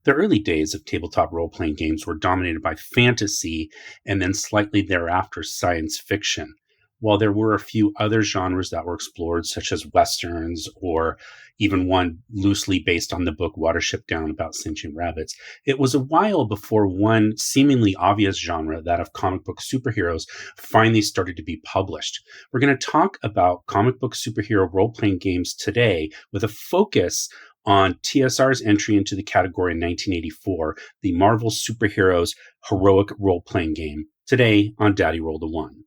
The early days of tabletop role-playing games were dominated by fantasy and then slightly thereafter science fiction. While there were a few other genres that were explored, such as westerns or even one loosely based on the book Watership Down about sentient rabbits, it was a while before one seemingly obvious genre, that of comic book superheroes, finally started to be published. We're going to talk about comic book superhero role-playing games today with a focus on TSR's entry into the category in 1984, the Marvel Superheroes Heroic Role-Playing Game, today on Daddy Roll the One.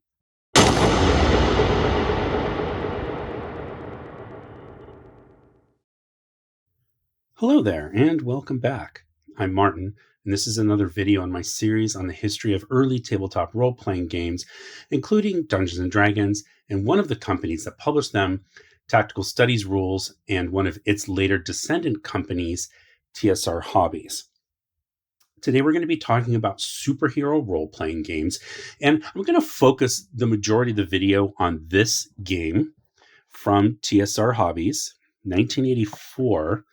Hello there, and welcome back. I'm Martin, and this is another video in my series on the history of early tabletop role-playing games, including Dungeons & Dragons, and one of the companies that published them, Tactical Studies Rules, and one of its later descendant companies, TSR Hobbies. Today we're going to be talking about superhero role-playing games, and I'm going to focus the majority of the video on this game from TSR Hobbies, 1984,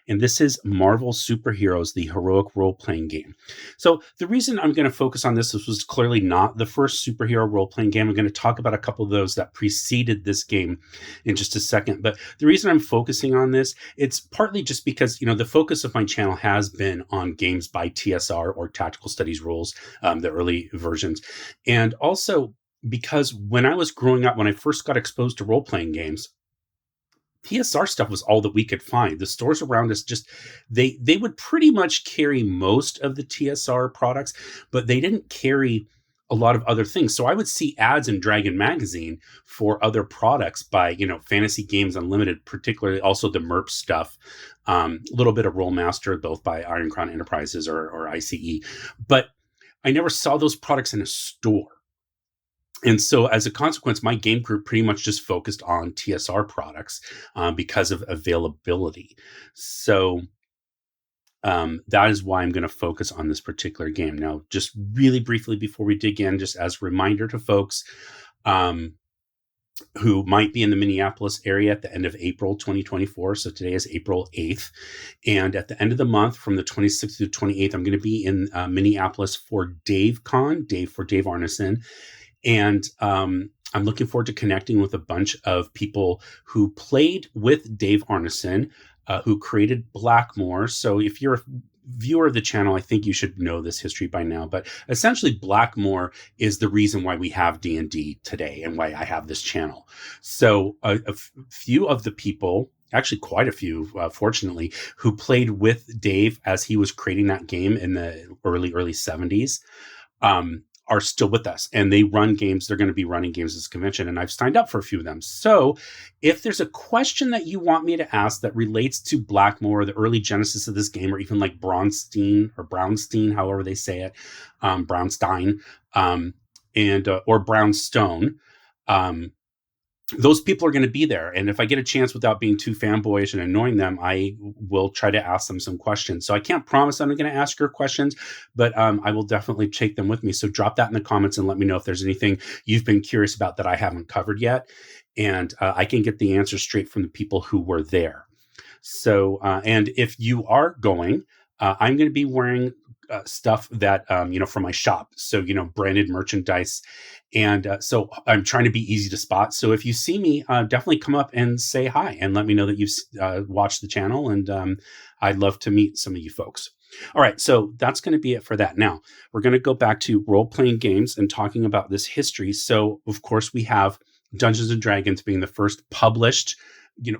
and this is Marvel Superheroes, the Heroic Role-Playing Game. So the reason I'm going to focus on this was clearly not the first superhero role-playing game. I'm going to talk about a couple of those that preceded this game in just a second. But the reason I'm focusing on this, it's partly just because, the focus of my channel has been on games by TSR or Tactical Studies Rules, the early versions. And also because when I was growing up, when I first got exposed to role-playing games, TSR stuff was all that we could find. The stores around us they would pretty much carry most of the TSR products, but they didn't carry a lot of other things. So I would see ads in Dragon Magazine for other products by, Fantasy Games Unlimited, particularly also the MERP stuff, a little bit of Rollmaster, both by Iron Crown Enterprises or ICE. But I never saw those products in a store. And so as a consequence, my game group pretty much just focused on TSR products because of availability. So that is why I'm going to focus on this particular game. Now, just really briefly before we dig in, just as a reminder to folks who might be in the Minneapolis area at the end of April 2024. So today is April 8th. And at the end of the month, from the 26th to the 28th, I'm going to be in Minneapolis for DaveCon, Dave for Dave Arneson. And I'm looking forward to connecting with a bunch of people who played with Dave Arneson, who created Blackmore. So if you're a viewer of the channel, I think you should know this history by now. But essentially, Blackmore is the reason why we have D&D today and why I have this channel. So a few of the people, actually quite a few, fortunately, who played with Dave as he was creating that game in the early 70s, are still with us, and they run games. They're going to be running games at this convention, and I've signed up for a few of them. So if there's a question that you want me to ask that relates to Blackmore, the early genesis of this game, or even like Brownstein, however they say it, Brownstein, or Brownstone, those people are going to be there. And if I get a chance without being too fanboyish and annoying them, I will try to ask them some questions. So I can't promise I'm going to ask your questions, but I will definitely take them with me. So drop that in the comments and let me know if there's anything you've been curious about that I haven't covered yet. And I can get the answers straight from the people who were there. So, and if you are going, I'm going to be wearing stuff that, from my shop. So, branded merchandise. And so I'm trying to be easy to spot. So if you see me, definitely come up and say hi and let me know that you've watched the channel. And I'd love to meet some of you folks. All right, so that's going to be it for that. Now, we're going to go back to role-playing games and talking about this history. So, of course, we have Dungeons & Dragons being the first published,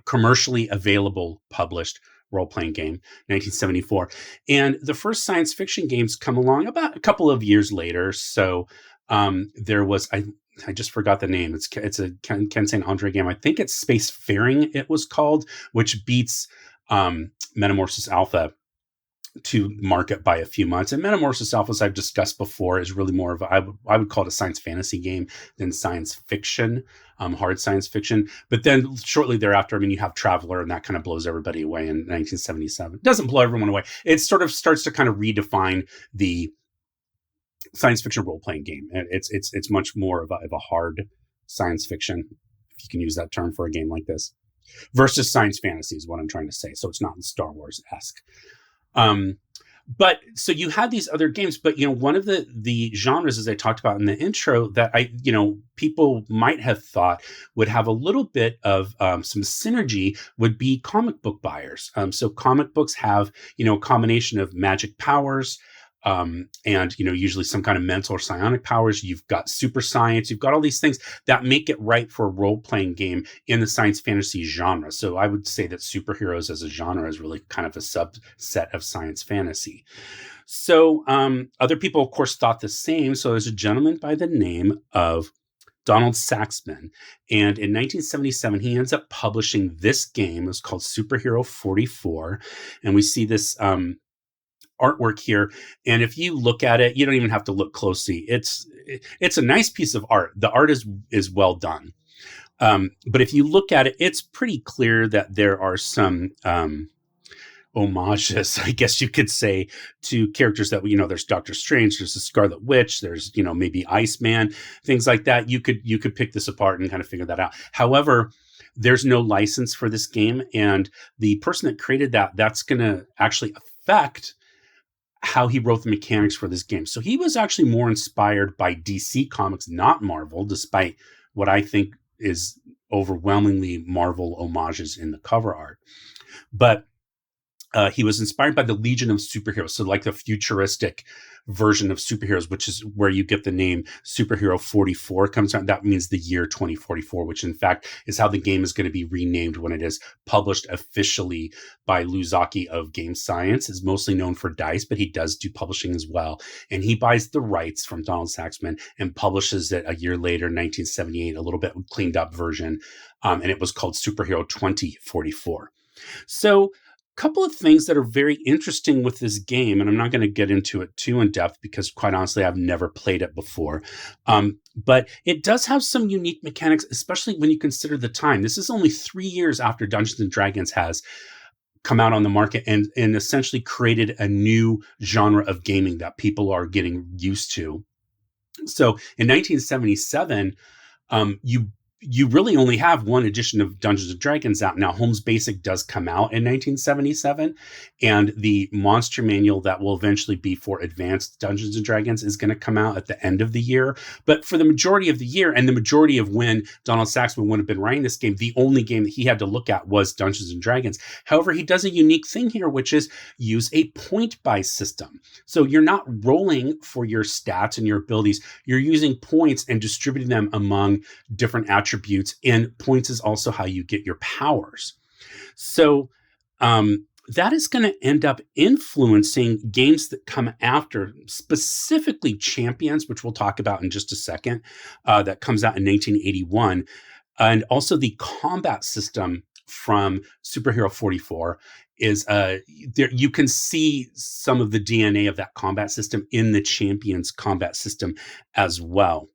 commercially available published role-playing game, 1974. And the first science fiction games come along about a couple of years later. So there was, I just forgot the name. It's a Ken St. Andre game. I think it's Spacefaring it was called, which beats Metamorphosis Alpha to market by a few months. And Metamorphosis Alpha, as I've discussed before, is really more of I would call it a science fantasy game than science fiction, hard science fiction. But then shortly thereafter, you have Traveler, and that kind of blows everybody away in 1977. It doesn't blow everyone away. It sort of starts to kind of redefine the science fiction role-playing game. It's much more of a hard science fiction, if you can use that term for a game like this, versus science fantasy is what I'm trying to say. So it's not Star Wars-esque. But so you had these other games, but one of the genres, as I talked about in the intro, that people might have thought would have a little bit of some synergy would be comic book buyers. So comic books have a combination of magic powers, and usually some kind of mental or psionic powers. You've got super science. You've got all these things that make it right for a role-playing game in the science fantasy genre. So I would say that superheroes as a genre is really kind of a subset of science fantasy. So other people, of course, thought the same. So there's a gentleman by the name of Donald Saxman. And in 1977, he ends up publishing this game. It was called Superhero 44. And we see this artwork here, and if you look at it, you don't even have to look closely. It's a nice piece of art. The art is well done, but if you look at it, it's pretty clear that there are some homages, I guess you could say, to characters that there's Doctor Strange, there's the Scarlet Witch, there's maybe Iceman, things like that. You could pick this apart and kind of figure that out. However, there's no license for this game, and the person that created that's going to actually affect how he wrote the mechanics for this game. So he was actually more inspired by DC Comics, not Marvel, despite what I think is overwhelmingly Marvel homages in the cover art. But he was inspired by the Legion of Superheroes, so like the futuristic version of superheroes, which is where you get the name Superhero 44 comes from. That means the year 2044, which in fact is how the game is going to be renamed when it is published officially by Lou Zocchi of Game Science. Is mostly known for dice, but he does do publishing as well. And he buys the rights from Donald Saxman and publishes it a year later, 1978, a little bit cleaned up version. And it was called Superhero 2044. So couple of things that are very interesting with this game, and I'm not going to get into it too in depth because quite honestly, I've never played it before. But it does have some unique mechanics, especially when you consider the time. This is only 3 years after Dungeons and Dragons has come out on the market and essentially created a new genre of gaming that people are getting used to. So in 1977, you really only have one edition of Dungeons and Dragons out now. Holmes Basic does come out in 1977, and the monster manual that will eventually be for advanced Dungeons and Dragons is going to come out at the end of the year. But for the majority of the year and the majority of when Donald Saxman would have been writing this game, the only game that he had to look at was Dungeons and Dragons. However, he does a unique thing here, which is use a point buy system. So you're not rolling for your stats and your abilities. You're using points and distributing them among different attributes, and points is also how you get your powers. So that is going to end up influencing games that come after, specifically Champions, which we'll talk about in just a second, that comes out in 1981, and also the combat system from Superhero 44 is there. You can see some of the DNA of that combat system in the Champions combat system as well.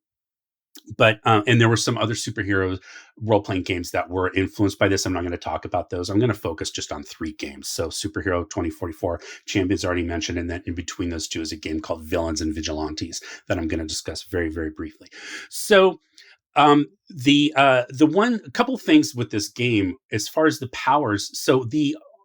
But and there were some other superhero role-playing games that were influenced by this. I'm not going to talk about those. I'm going to focus just on 3 games. So Superhero 2044, Champions already mentioned, and then in between those two is a game called Villains and Vigilantes that I'm going to discuss very, very briefly. So a couple of things with this game as far as the powers. So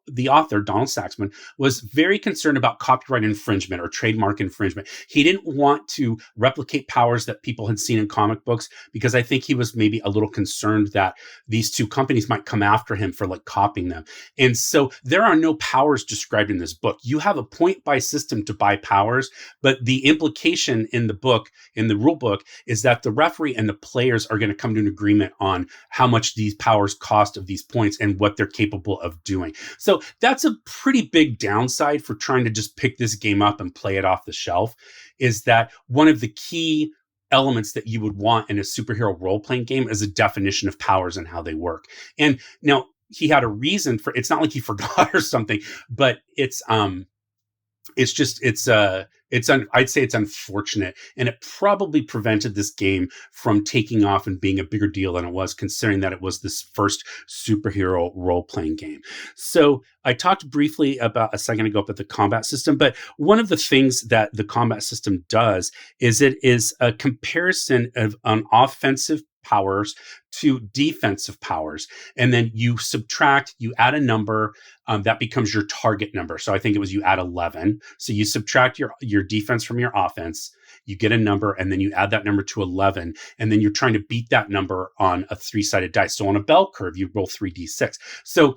the author, Donald Saxman, was very concerned about copyright infringement or trademark infringement. He didn't want to replicate powers that people had seen in comic books because I think he was maybe a little concerned that these two companies might come after him for copying them. And so there are no powers described in this book. You have a point buy system to buy powers, but the implication in the book, in the rule book, is that the referee and the players are going to come to an agreement on how much these powers cost of these points and what they're capable of doing. So that's a pretty big downside for trying to just pick this game up and play it off the shelf, is that one of the key elements that you would want in a superhero role-playing game is a definition of powers and how they work. And now he had a reason for, it's not like he forgot or something, but I'd say it's unfortunate, and it probably prevented this game from taking off and being a bigger deal than it was, considering that it was this first superhero role-playing game. So I talked briefly about a second ago about the combat system, but one of the things that the combat system does is it is a comparison of an offensive powers to defensive powers. And then you subtract, you add a number, that becomes your target number. So I think it was you add 11. So you subtract your defense from your offense, you get a number, and then you add that number to 11. And then you're trying to beat that number on a 3-sided dice. So on a bell curve, you roll 3d6. So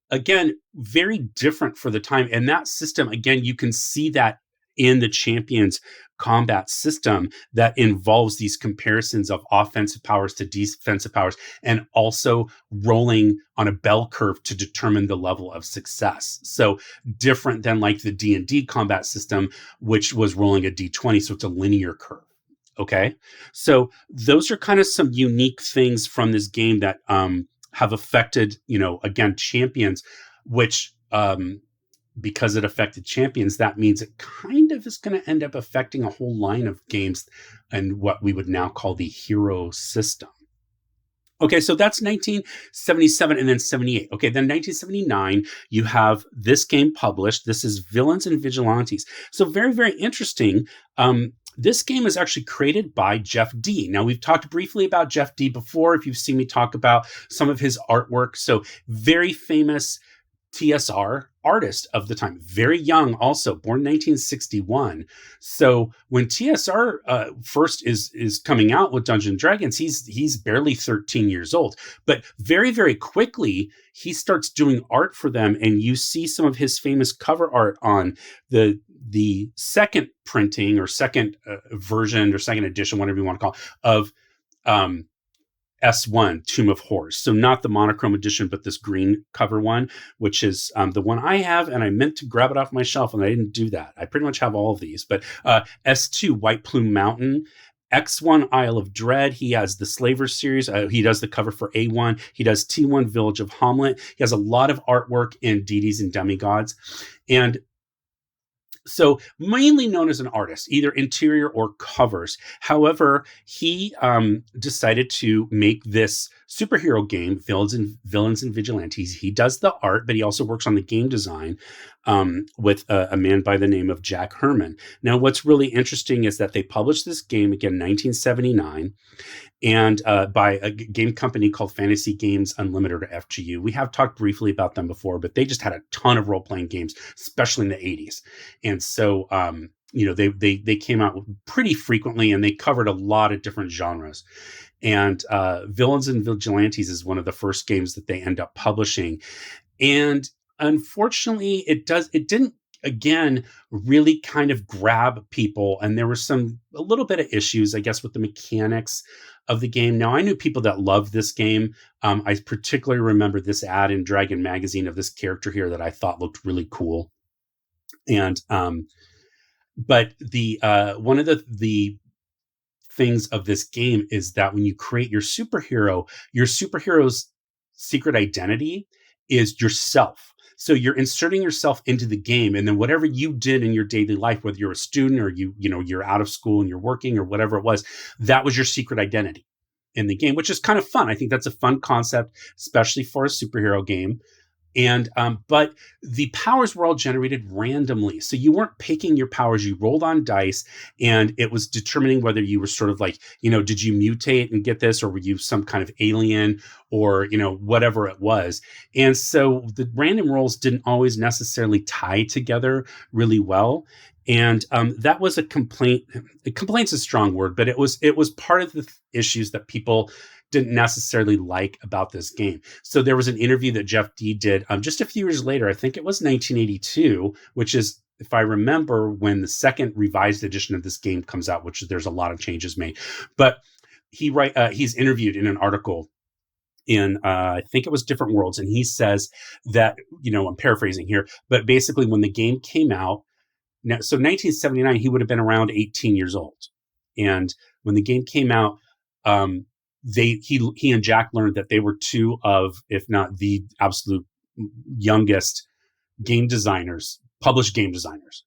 again, very different for the time. And that system, again, you can see that in the Champions combat system that involves these comparisons of offensive powers to defensive powers, and also rolling on a bell curve to determine the level of success. So different than like the D&D combat system, which was rolling a d20. So it's a linear curve. Okay. So those are kind of some unique things from this game that have affected, again, Champions, which, because it affected Champions, that means it kind of is going to end up affecting a whole line of games and what we would now call the hero system. Okay, so that's 1977 and then 78. Okay, then 1979, you have this game published. This is Villains and Vigilantes. So very, very interesting. This game is actually created by Jeff D. Now, we've talked briefly about Jeff D before, if you've seen me talk about some of his artwork. So very famous TSR artist of the time, very young, also born 1961. So when TSR first is coming out with Dungeons and Dragons, he's barely 13 years old. But very, very quickly, he starts doing art for them, and you see some of his famous cover art on the second printing or second version or second edition, whatever you want to call it, of S1, Tomb of Horrors. So not the monochrome edition, but this green cover one, which is the one I have, and I meant to grab it off my shelf, and I didn't do that. I pretty much have all of these, but S2, White Plume Mountain, X1, Isle of Dread. He has the Slaver series. He does the cover for A1. He does T1, Village of Hamlet. He has a lot of artwork in Deities and Demigods. And so mainly known as an artist, either interior or covers. However, he decided to make this superhero game, Villains and Vigilantes. He does the art, but he also works on the game design with a man by the name of Jack Herman. Now, what's really interesting is that they published this game, again, 1979, and by a game company called Fantasy Games Unlimited, or FGU. We have talked briefly about them before, but they just had a ton of role-playing games, especially in the 80s. And so, they came out pretty frequently, and they covered a lot of different genres. And Villains and Vigilantes is one of the first games that they end up publishing. And unfortunately, it didn't, again, really kind of grab people. And there were a little bit of issues, I guess, with the mechanics of the game. Now, I knew people that loved this game. I particularly remember this ad in Dragon Magazine of this character here that I thought looked really cool. And, but the one of the things of this game is that when you create your superhero's secret identity is yourself. So you're inserting yourself into the game, and then whatever you did in your daily life, whether you're a student or you're out of school and you're working or whatever it was, that was your secret identity in the game, which is kind of fun. I think that's a fun concept, especially for a superhero game. And but the powers were all generated randomly. So you weren't picking your powers. You rolled on dice, and it was determining whether you were sort of like, did you mutate and get this, or were you some kind of alien, or, whatever it was. And so the random rolls didn't always necessarily tie together really well. And that was a complaint. Complaint's a strong word, but it was part of the issues that people didn't necessarily like about this game. So there was an interview that Jeff D did just a few years later. I think it was 1982, which is, if I remember, when the second revised edition of this game comes out, which there's a lot of changes made. But he's interviewed in an article in, I think it was Different Worlds. And he says that, I'm paraphrasing here, but basically when the game came out, so 1979, he would have been around 18 years old. And when the game came out, he and Jack learned that they were two of, if not the absolute youngest published game designers.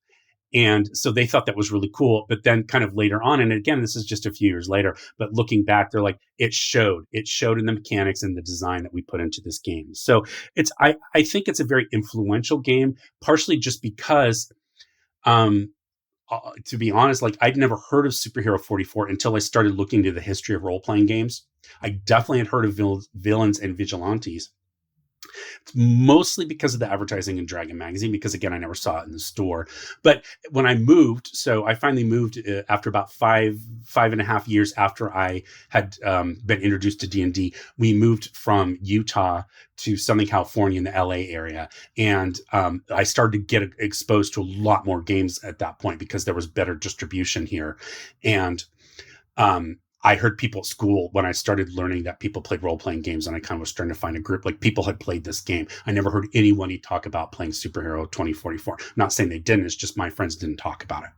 And so they thought that was really cool. But then kind of later on, and again, this is just a few years later, but looking back, they're like, it showed in the mechanics and the design that we put into this game. So I think it's a very influential game, partially just because, to be honest, like I'd never heard of Superhero 44 until I started looking into the history of role-playing games. I definitely had heard of Villains and Vigilantes, mostly because of the advertising in Dragon Magazine, because again, I never saw it in the store. But when I moved, so I finally moved after about 5.5 years after I had been introduced to D&D. We moved from Utah to Southern California in the LA area. And I started to get exposed to a lot more games at that point because there was better distribution here. And I heard people at school when I started learning that people played role-playing games, and I kind of was starting to find a group, like people had played this game. I never heard anybody talk about playing Superhero 2044. I'm not saying they didn't, it's just my friends didn't talk about it.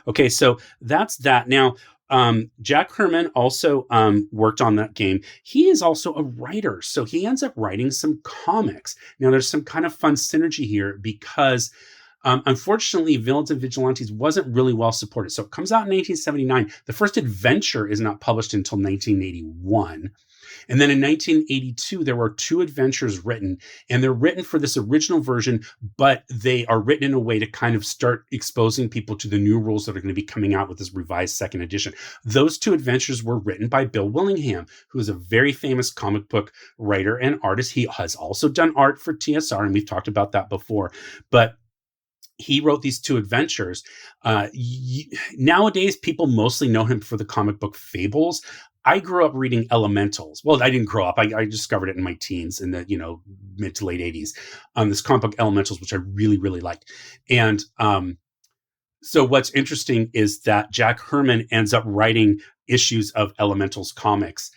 Okay, so that's that. Now, Jack Herman also worked on that game. He is also a writer, so he ends up writing some comics. Now, there's some kind of fun synergy here because unfortunately, Villains and Vigilantes wasn't really well supported. So it comes out in 1979. The first adventure is not published until 1981. And then in 1982, there were 2 adventures written, and they're written for this original version, but they are written in a way to kind of start exposing people to the new rules that are going to be coming out with this revised second edition. Those 2 adventures were written by Bill Willingham, who is a very famous comic book writer and artist. He has also done art for TSR, and we've talked about that before. But he wrote these 2 adventures. Nowadays, people mostly know him for the comic book Fables. I grew up reading Elementals. Well, I didn't grow up. I discovered it in my teens in the mid to late 80s. This comic book Elementals, which I really, really liked. And so what's interesting is that Jack Herman ends up writing issues of Elementals comics.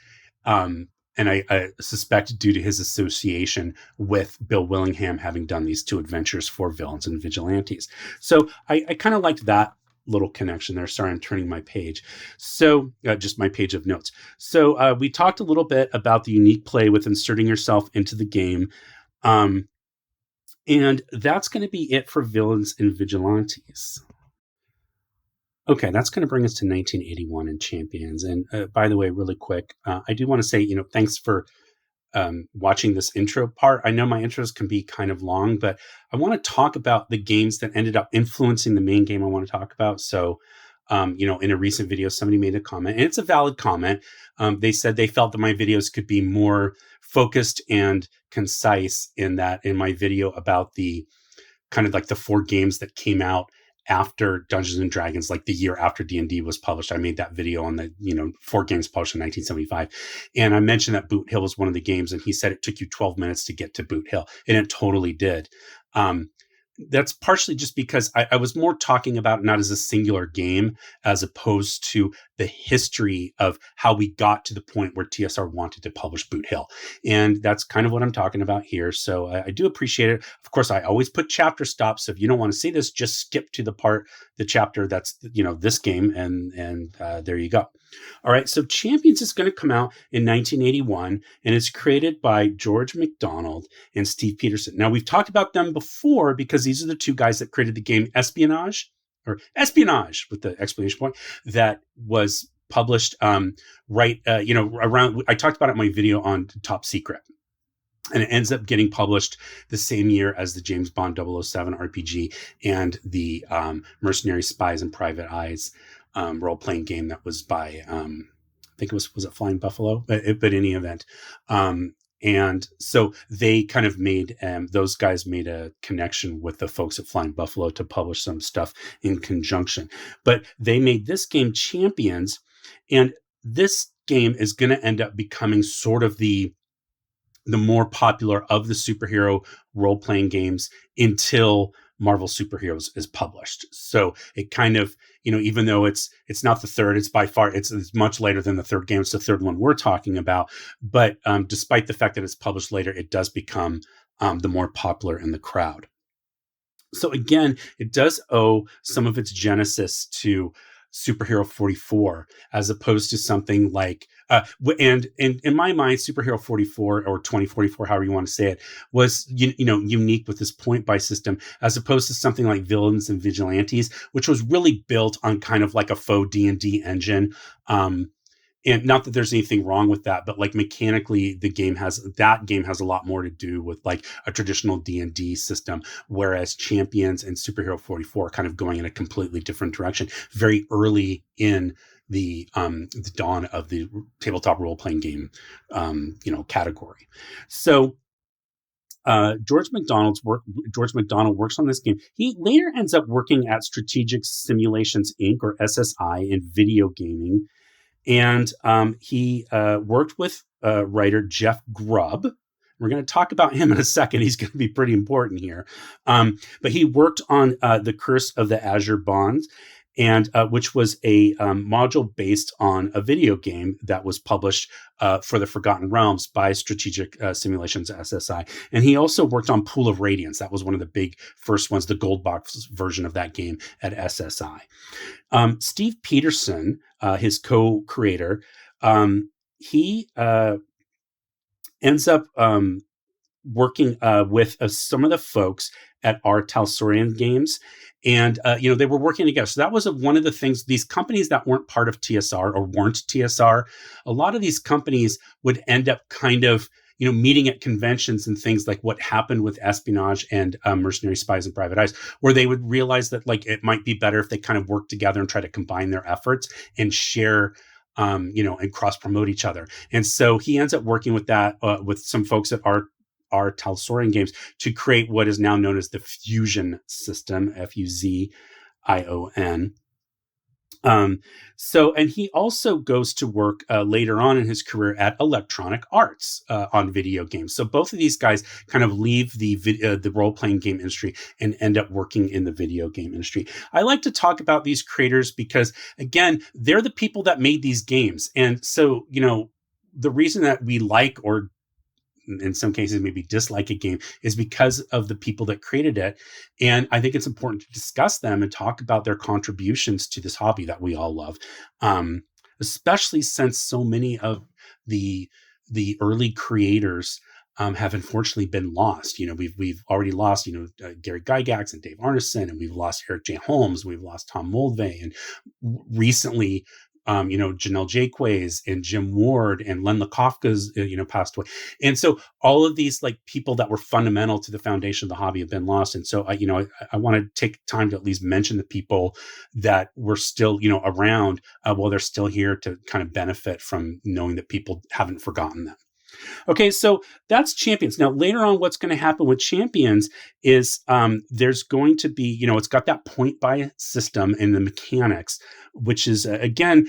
And I suspect due to his association with Bill Willingham having done these 2 adventures for Villains and Vigilantes. So I kind of liked that little connection there. Sorry, I'm turning my page. So just my page of notes. So we talked a little bit about the unique play with inserting yourself into the game. And that's going to be it for Villains and Vigilantes. Okay, that's going to bring us to 1981 and Champions. And by the way, really quick, I do want to say, thanks for watching this intro part. I know my intros can be kind of long, but I want to talk about the games that ended up influencing the main game I want to talk about. So, in a recent video, somebody made a comment, and it's a valid comment. They said they felt that my videos could be more focused and concise in my video about the kind of like the 4 games that came out after Dungeons and Dragons, like the year after D&D was published. I made that video on the, 4 games published in 1975. And I mentioned that Boot Hill was one of the games, and he said it took you 12 minutes to get to Boot Hill. And it totally did. That's partially just because I was more talking about it not as a singular game, as opposed to the history of how we got to the point where TSR wanted to publish Boot Hill. And that's kind of what I'm talking about here. So I do appreciate it. Of course, I always put chapter stops. So if you don't want to see this, just skip to the chapter that's, this game. And there you go. All right. So Champions is going to come out in 1981, and it's created by George McDonald and Steve Peterson. Now, we've talked about them before because these are the 2 guys that created the game Espionage with the exclamation point, that was published around, I talked about it in my video on Top Secret. And it ends up getting published the same year as the James Bond 007 RPG and the Mercenary Spies and Private Eyes role-playing game that was by, I think was it Flying Buffalo? But in any event. And so they kind of made, those guys made a connection with the folks at Flying Buffalo to publish some stuff in conjunction. But they made this game Champions, and this game is going to end up becoming sort of the more popular of the superhero role-playing games until Marvel Superheroes is published. So it kind of, even though it's not the third, it's by far, it's much later than the third game. It's the third one we're talking about. But despite the fact that it's published later, it does become the more popular in the crowd. So again, it does owe some of its genesis to Superhero 44, as opposed to something like, and in my mind, Superhero 44 or 2044, however you want to say it, was unique with this point buy system, as opposed to something like Villains and Vigilantes, which was really built on kind of like a faux D&D engine. And not that there's anything wrong with that, but like mechanically, that game has a lot more to do with like a traditional D&D system, whereas Champions and Superhero 44 are kind of going in a completely different direction very early in the dawn of the tabletop role playing game category. So George McDonald works on this game. He later ends up working at Strategic Simulations Inc. or SSI in video gaming. And he worked with writer Jeff Grubb. We're going to talk about him in a second. He's going to be pretty important here. But he worked on The Curse of the Azure Bonds, and which was a module based on a video game that was published for the Forgotten Realms by Strategic Simulations SSI. And he also worked on Pool of Radiance. That was one of the big first ones, the gold box version of that game at SSI. Steve Peterson, his co-creator, he ends up working with some of the folks at our Talsorian Games. And, they were working together. So that was one of the things, these companies that weren't part of TSR or weren't TSR, a lot of these companies would end up kind of, meeting at conventions and things like what happened with Espionage and Mercenary Spies and Private Eyes, where they would realize that like it might be better if they kind of work together and try to combine their efforts and share and cross promote each other. And so he ends up working with that, with some folks at our Talsorian Games to create what is now known as the Fusion system, Fuzion. And he also goes to work later on in his career at Electronic Arts on video games. So both of these guys kind of leave the role-playing game industry and end up working in the video game industry. I like to talk about these creators because, again, they're the people that made these games. And so, the reason that we like, or in some cases maybe dislike a game, is because of the people that created it. And I think it's important to discuss them and talk about their contributions to this hobby that we all love, especially since so many of the early creators have unfortunately been lost. We've already lost, Gary Gygax and Dave Arneson, and we've lost Eric J. Holmes, we've lost Tom Moldvay, and recently Janelle Jaques and Jim Ward and Len Lakofka's, passed away. And so all of these like people that were fundamental to the foundation of the hobby have been lost. And so I want to take time to at least mention the people that were still, around while they're still here to kind of benefit from knowing that people haven't forgotten them. Okay, so that's Champions. Now, later on, what's going to happen with Champions is there's going to be, it's got that point buy system in the mechanics, which is, again,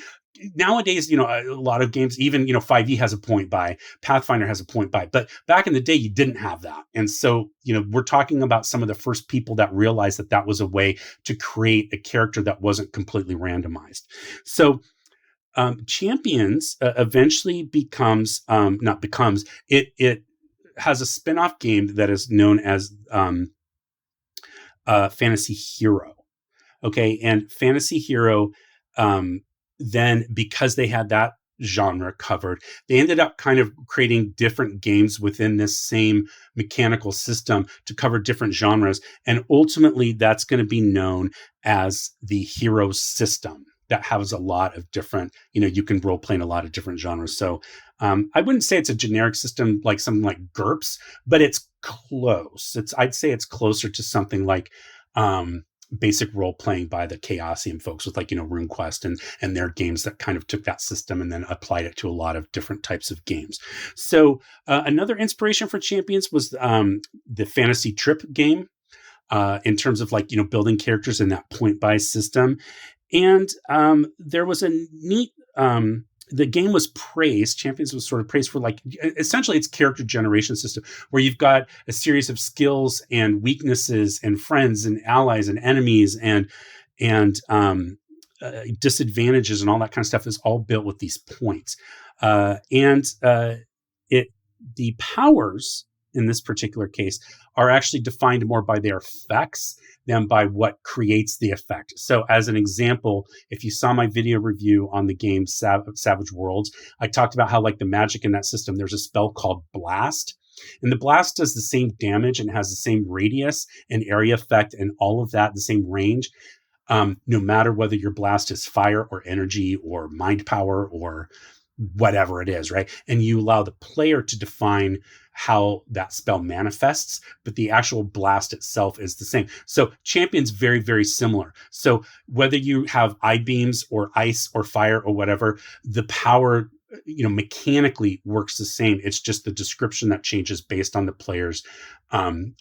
nowadays, a lot of games, even, 5e has a point buy, Pathfinder has a point buy, but back in the day, you didn't have that. And so, we're talking about some of the first people that realized that that was a way to create a character that wasn't completely randomized. So, Champions eventually becomes, it has a spin-off game that is known as Fantasy Hero. Okay, and Fantasy Hero, then because they had that genre covered, they ended up kind of creating different games within this same mechanical system to cover different genres. And ultimately, that's going to be known as the Hero system. That has a lot of different, you can role play in a lot of different genres. So I wouldn't say it's a generic system like something like GURPS, but it's close. I'd say it's closer to something like basic role playing by the Chaosium folks with like, RuneQuest and their games that kind of took that system and then applied it to a lot of different types of games. So another inspiration for Champions was the Fantasy Trip game in terms of like, building characters in that point buy system. And there was a neat, the game was praised, Champions was sort of praised for like, essentially its character generation system, where you've got a series of skills and weaknesses and friends and allies and enemies and disadvantages and all that kind of stuff is all built with these points. The powers in this particular case are actually defined more by their effects than by what creates the effect. So as an example, if you saw my video review on the game Savage Worlds, I talked about how like the magic in that system, there's a spell called Blast. And the Blast does the same damage and has the same radius and area effect and all of that, the same range, no matter whether your blast is fire or energy or mind power or whatever it is, right? And you allow the player to define how that spell manifests, but the actual blast itself is the same. So champion's very, very similar. So whether you have eye beams or ice or fire or whatever, the power, mechanically works the same. It's just the description that changes based on the player's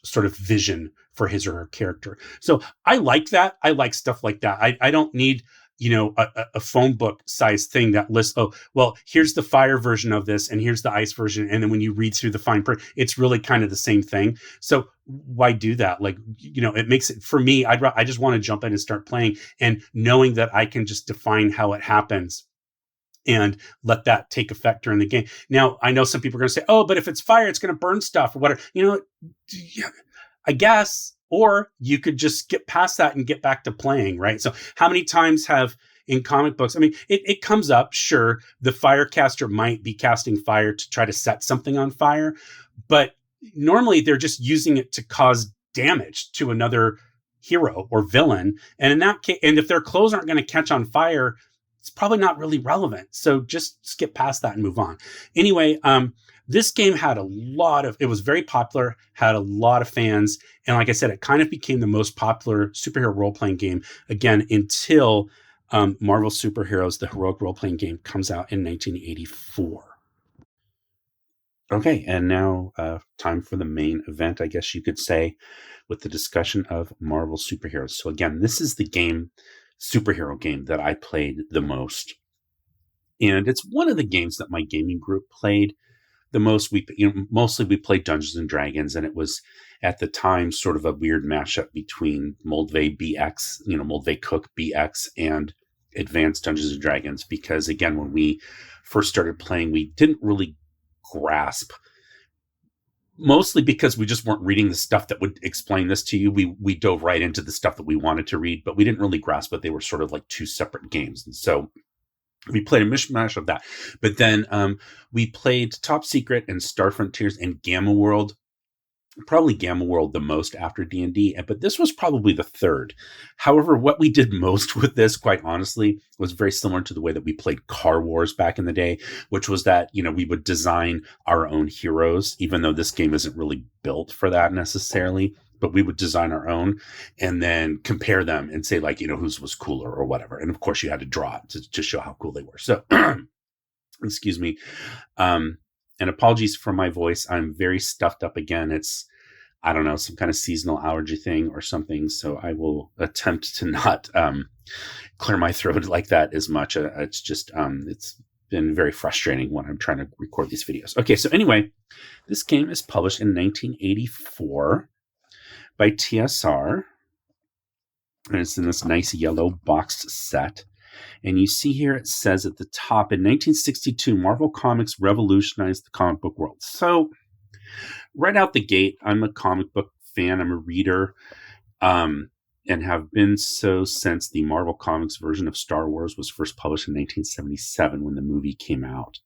sort of vision for his or her character. So I like that. I like stuff like that. I don't need a phone book size thing that lists, oh, well, here's the fire version of this and here's the ice version. And then when you read through the fine print, it's really kind of the same thing. So why do that? Like, it makes it, for me, I just want to jump in and start playing, and knowing that I can just define how it happens and let that take effect during the game. Now, I know some people are going to say, oh, but if it's fire, it's going to burn stuff or whatever. I guess, or you could just skip past that and get back to playing, right? So how many times have in comic books, I mean, it comes up, sure, the firecaster might be casting fire to try to set something on fire, but normally they're just using it to cause damage to another hero or villain. And in that case, and if their clothes aren't going to catch on fire, it's probably not really relevant. So just skip past that and move on. Anyway, this game had it was very popular, had a lot of fans. And like I said, it kind of became the most popular superhero role-playing game, again, until Marvel Superheroes, the heroic role-playing game, comes out in 1984. Okay, and now time for the main event, I guess you could say, with the discussion of Marvel Superheroes. So again, this is the superhero game that I played the most. And it's one of the games that my gaming group played the most. Mostly we played Dungeons and Dragons, and it was at the time sort of a weird mashup between Moldvay BX, Moldvay Cook BX and Advanced Dungeons and Dragons, because again, when we first started playing, we didn't really grasp, mostly because we just weren't reading the stuff that would explain this to you. We dove right into the stuff that we wanted to read, but we didn't really grasp that they were sort of like two separate games. And so we played a mishmash of that. But then we played Top Secret and Star Frontiers and Gamma World. Probably Gamma World the most after D&D, but this was probably the third. However, what we did most with this, quite honestly, was very similar to the way that we played Car Wars back in the day, which was that, we would design our own heroes, even though this game isn't really built for that necessarily, but we would design our own and then compare them and say, like, whose was cooler or whatever. And of course, you had to draw it to show how cool they were. So, excuse me. And apologies for my voice. I'm very stuffed up again. It's, I don't know, some kind of seasonal allergy thing or something. So I will attempt to not clear my throat like that as much. It's just, it's been very frustrating when I'm trying to record these videos. Okay, so anyway, this game is published in 1984 by TSR. And it's in this nice yellow boxed set. And you see here it says at the top, in 1962, Marvel Comics revolutionized the comic book world. So right out the gate, I'm a comic book fan. I'm a reader, and have been so since the Marvel Comics version of Star Wars was first published in 1977 when the movie came out.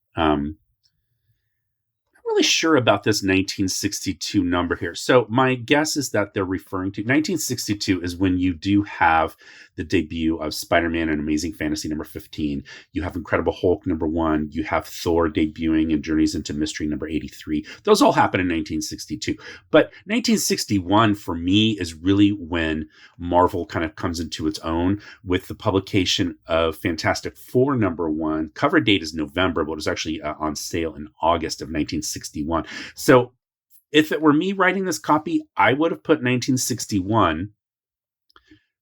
Really sure about this 1962 number here. So my guess is that they're referring to 1962 is when you do have the debut of Spider-Man and Amazing Fantasy number 15. You have Incredible Hulk number 1. You have Thor debuting in Journeys into Mystery number 83. Those all happen in 1962. But 1961 for me is really when Marvel kind of comes into its own with the publication of Fantastic Four number 1. Cover date is November, but it was actually on sale in August of 1961. So if it were me writing this copy, I would have put 1961,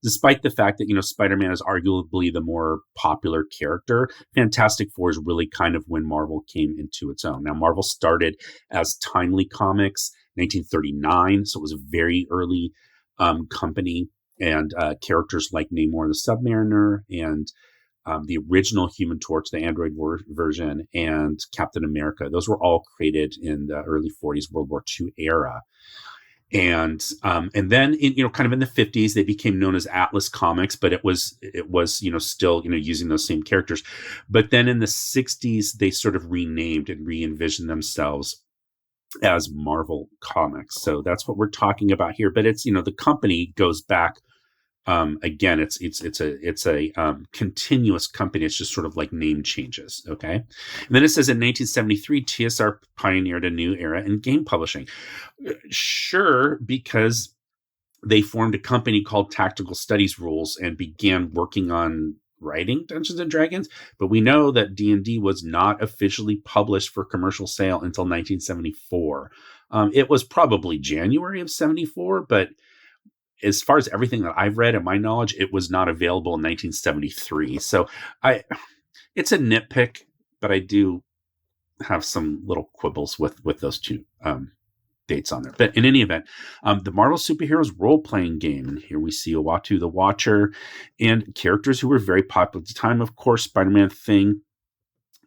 despite the fact that, Spider-Man is arguably the more popular character. Fantastic Four is really kind of when Marvel came into its own. Now, Marvel started as Timely Comics, 1939, so it was a very early company, and characters like Namor the Submariner and the original Human Torch, the Android version, and Captain America. Those were all created in the early 40s, World War II era. And then kind of in the 50s, they became known as Atlas Comics, but it was still using those same characters. But then in the 60s, they sort of renamed and re-envisioned themselves as Marvel Comics. So that's what we're talking about here. But it's the company goes back Again, it's a continuous company. It's just sort of like name changes. Okay. And then it says in 1973, TSR pioneered a new era in game publishing. Sure, because they formed a company called Tactical Studies Rules and began working on writing Dungeons and Dragons. But we know that D&D was not officially published for commercial sale until 1974. It was probably January of 74, but as far as everything that I've read and my knowledge, it was not available in 1973. So it's a nitpick, but I do have some little quibbles with those two dates on there. But in any event, the Marvel Superheroes role-playing game. And here we see Uatu the Watcher and characters who were very popular at the time. Of course, Spider-Man, Thing,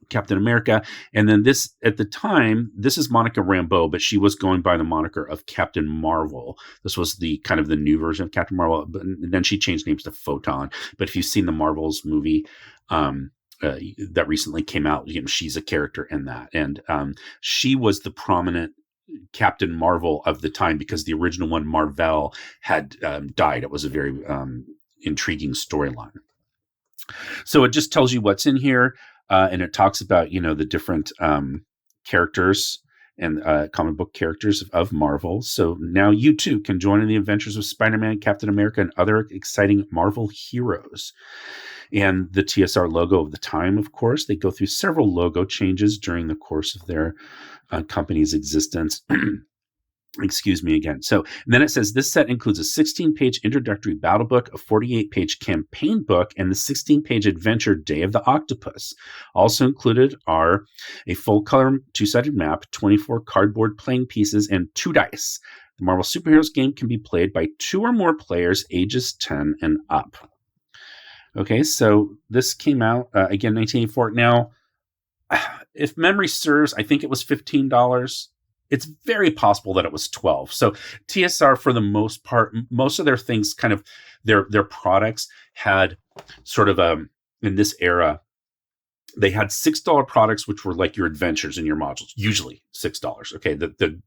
Captain America. And then this, at the time, this is Monica Rambeau, but she was going by the moniker of Captain Marvel. This was the kind of the new version of Captain Marvel. But then she changed names to Photon. But if you've seen the Marvels movie, that recently came out, she's a character in that. And she was the prominent Captain Marvel of the time because the original one, Marvel, had died. It was a very intriguing storyline. So it just tells you what's in here. And it talks about, the different characters and comic book characters of Marvel. So now you too can join in the adventures of Spider-Man, Captain America, and other exciting Marvel heroes. And the TSR logo of the time, of course, they go through several logo changes during the course of their company's existence. Excuse me again. So then it says this set includes a 16-page introductory battle book, a 48-page campaign book, and the 16-page adventure Day of the Octopus. Also included are a full-color two-sided map, 24 cardboard playing pieces, and 2 dice. The Marvel Superheroes game can be played by 2 or more players, ages 10 and up. Okay, so this came out, again, 1984. Now, if memory serves, I think it was $15. It's very possible that it was 12. So TSR, for the most part, most of their things, kind of their products had sort of in this era, they had $6 products, which were like your adventures and your modules, usually $6. Okay, the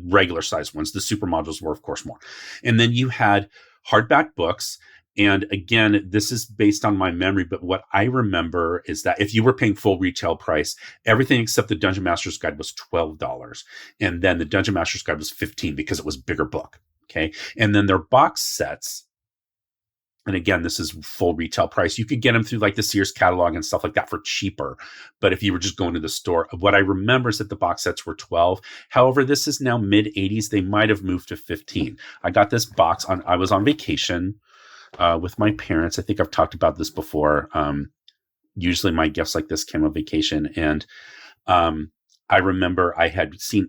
regular size ones, the super modules were of course more, and then you had hardback books. And again, this is based on my memory, but what I remember is that if you were paying full retail price, everything except the Dungeon Master's Guide was $12. And then the Dungeon Master's Guide was $15 because it was a bigger book. Okay. And then their box sets, and again, this is full retail price. You could get them through like the Sears catalog and stuff like that for cheaper. But if you were just going to the store, what I remember is that the box sets were 12. However, this is now mid 80s. They might have moved to 15. I got this box I was on vacation with my parents. I think I've talked about this before. Usually my gifts like this came on vacation. And I remember I had seen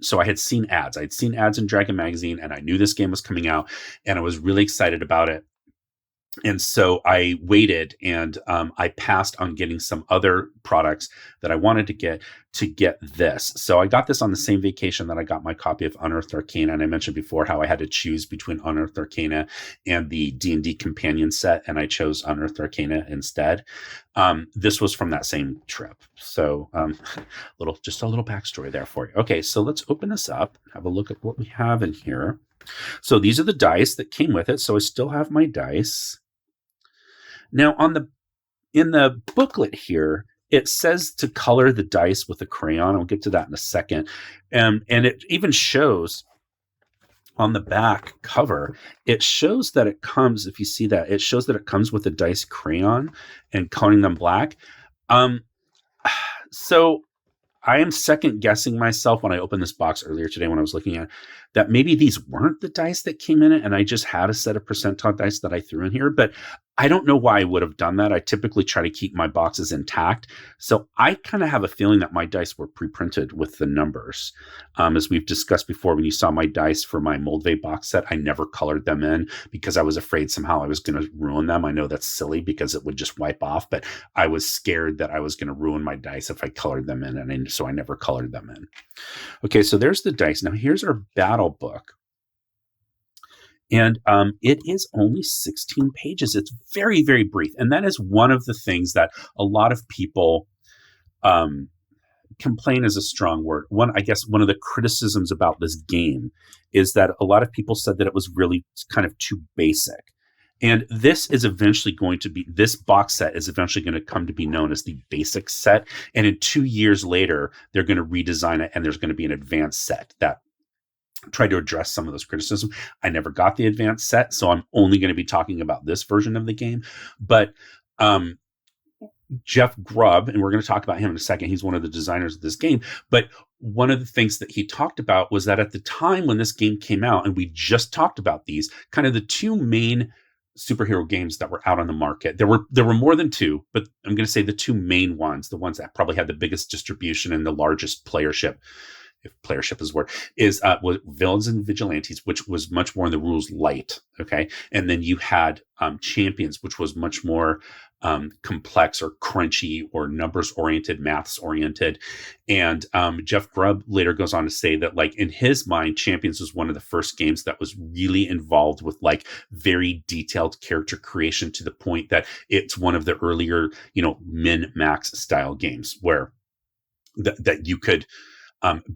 ads. I'd seen ads in Dragon Magazine, and I knew this game was coming out, and I was really excited about it. And so I waited, and I passed on getting some other products that I wanted to get this. So I got this on the same vacation that I got my copy of Unearthed Arcana. And I mentioned before how I had to choose between Unearthed Arcana and the D&D companion set, and I chose Unearthed Arcana instead. This was from that same trip. So just a little backstory there for you. Okay, so let's open this up, have a look at what we have in here. So these are the dice that came with it. So I still have my dice. Now in the booklet here, it says to color the dice with a crayon. I'll get to that in a second. And it even shows on the back cover, it shows that it comes, if you see that, it shows that it comes with a dice crayon and coloring them black. So I am second guessing myself when I opened this box earlier today when I was looking at it, that maybe these weren't the dice that came in it, and I just had a set of percentile dice that I threw in here. But I don't know why I would have done that. I typically try to keep my boxes intact. So I kind of have a feeling that my dice were pre-printed with the numbers. As we've discussed before, when you saw my dice for my Moldvay box set, I never colored them in because I was afraid somehow I was going to ruin them. I know that's silly because it would just wipe off, but I was scared that I was going to ruin my dice if I colored them in, and so I never colored them in. Okay, so there's the dice. Now here's our battle book. And it is only 16 pages. It's very, very brief. And that is one of the things that a lot of people complain is a strong word. One of the criticisms about this game is that a lot of people said that it was really kind of too basic. And this box set is eventually going to come to be known as the basic set. And in 2 years later, they're going to redesign it, and there's going to be an advanced set that tried to address some of those criticisms. I never got the advanced set, so I'm only going to be talking about this version of the game. But Jeff Grubb, and we're going to talk about him in a second. He's one of the designers of this game. But one of the things that he talked about was that at the time when this game came out, and we just talked about these, kind of the two main superhero games that were out on the market. There were more than two, but I'm going to say the two main ones, the ones that probably had the biggest distribution and the largest playership, if playership is a word, was Villains and Vigilantes, which was much more in the rules light. Okay. And then you had Champions, which was much more complex or crunchy or numbers oriented, maths oriented. And Jeff Grubb later goes on to say that, like, in his mind, Champions was one of the first games that was really involved with like very detailed character creation, to the point that it's one of the earlier, min-max style games where that you could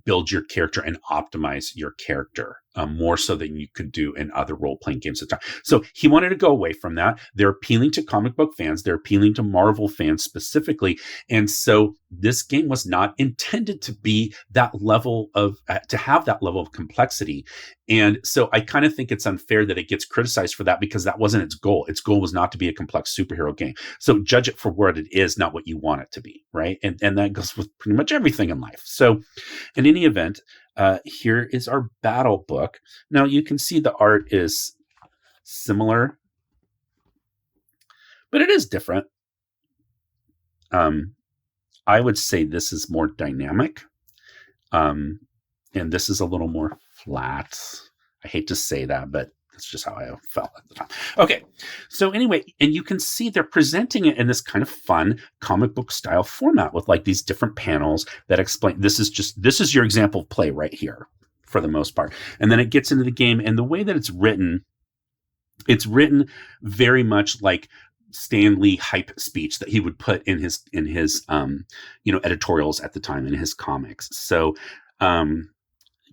build your character and optimize your character more so than you could do in other role-playing games at the time. So he wanted to go away from that. They're appealing to comic book fans. They're appealing to Marvel fans specifically. And so this game was not intended to be that level of, to have that level of complexity. And so I kind of think it's unfair that it gets criticized for that, because that wasn't its goal. Its goal was not to be a complex superhero game. So judge it for what it is, not what you want it to be, right? And that goes with pretty much everything in life. So in any event, here is our battle book. Now you can see the art is similar, but it is different. I would say this is more dynamic, and this is a little more flat. I hate to say that, but that's just how I felt at the time. Okay, so anyway, and you can see they're presenting it in this kind of fun comic book style format with like these different panels that explain, this is your example of play right here for the most part. And then it gets into the game, and the way that it's written very much like Stan Lee hype speech that he would put in his editorials at the time in his comics. So,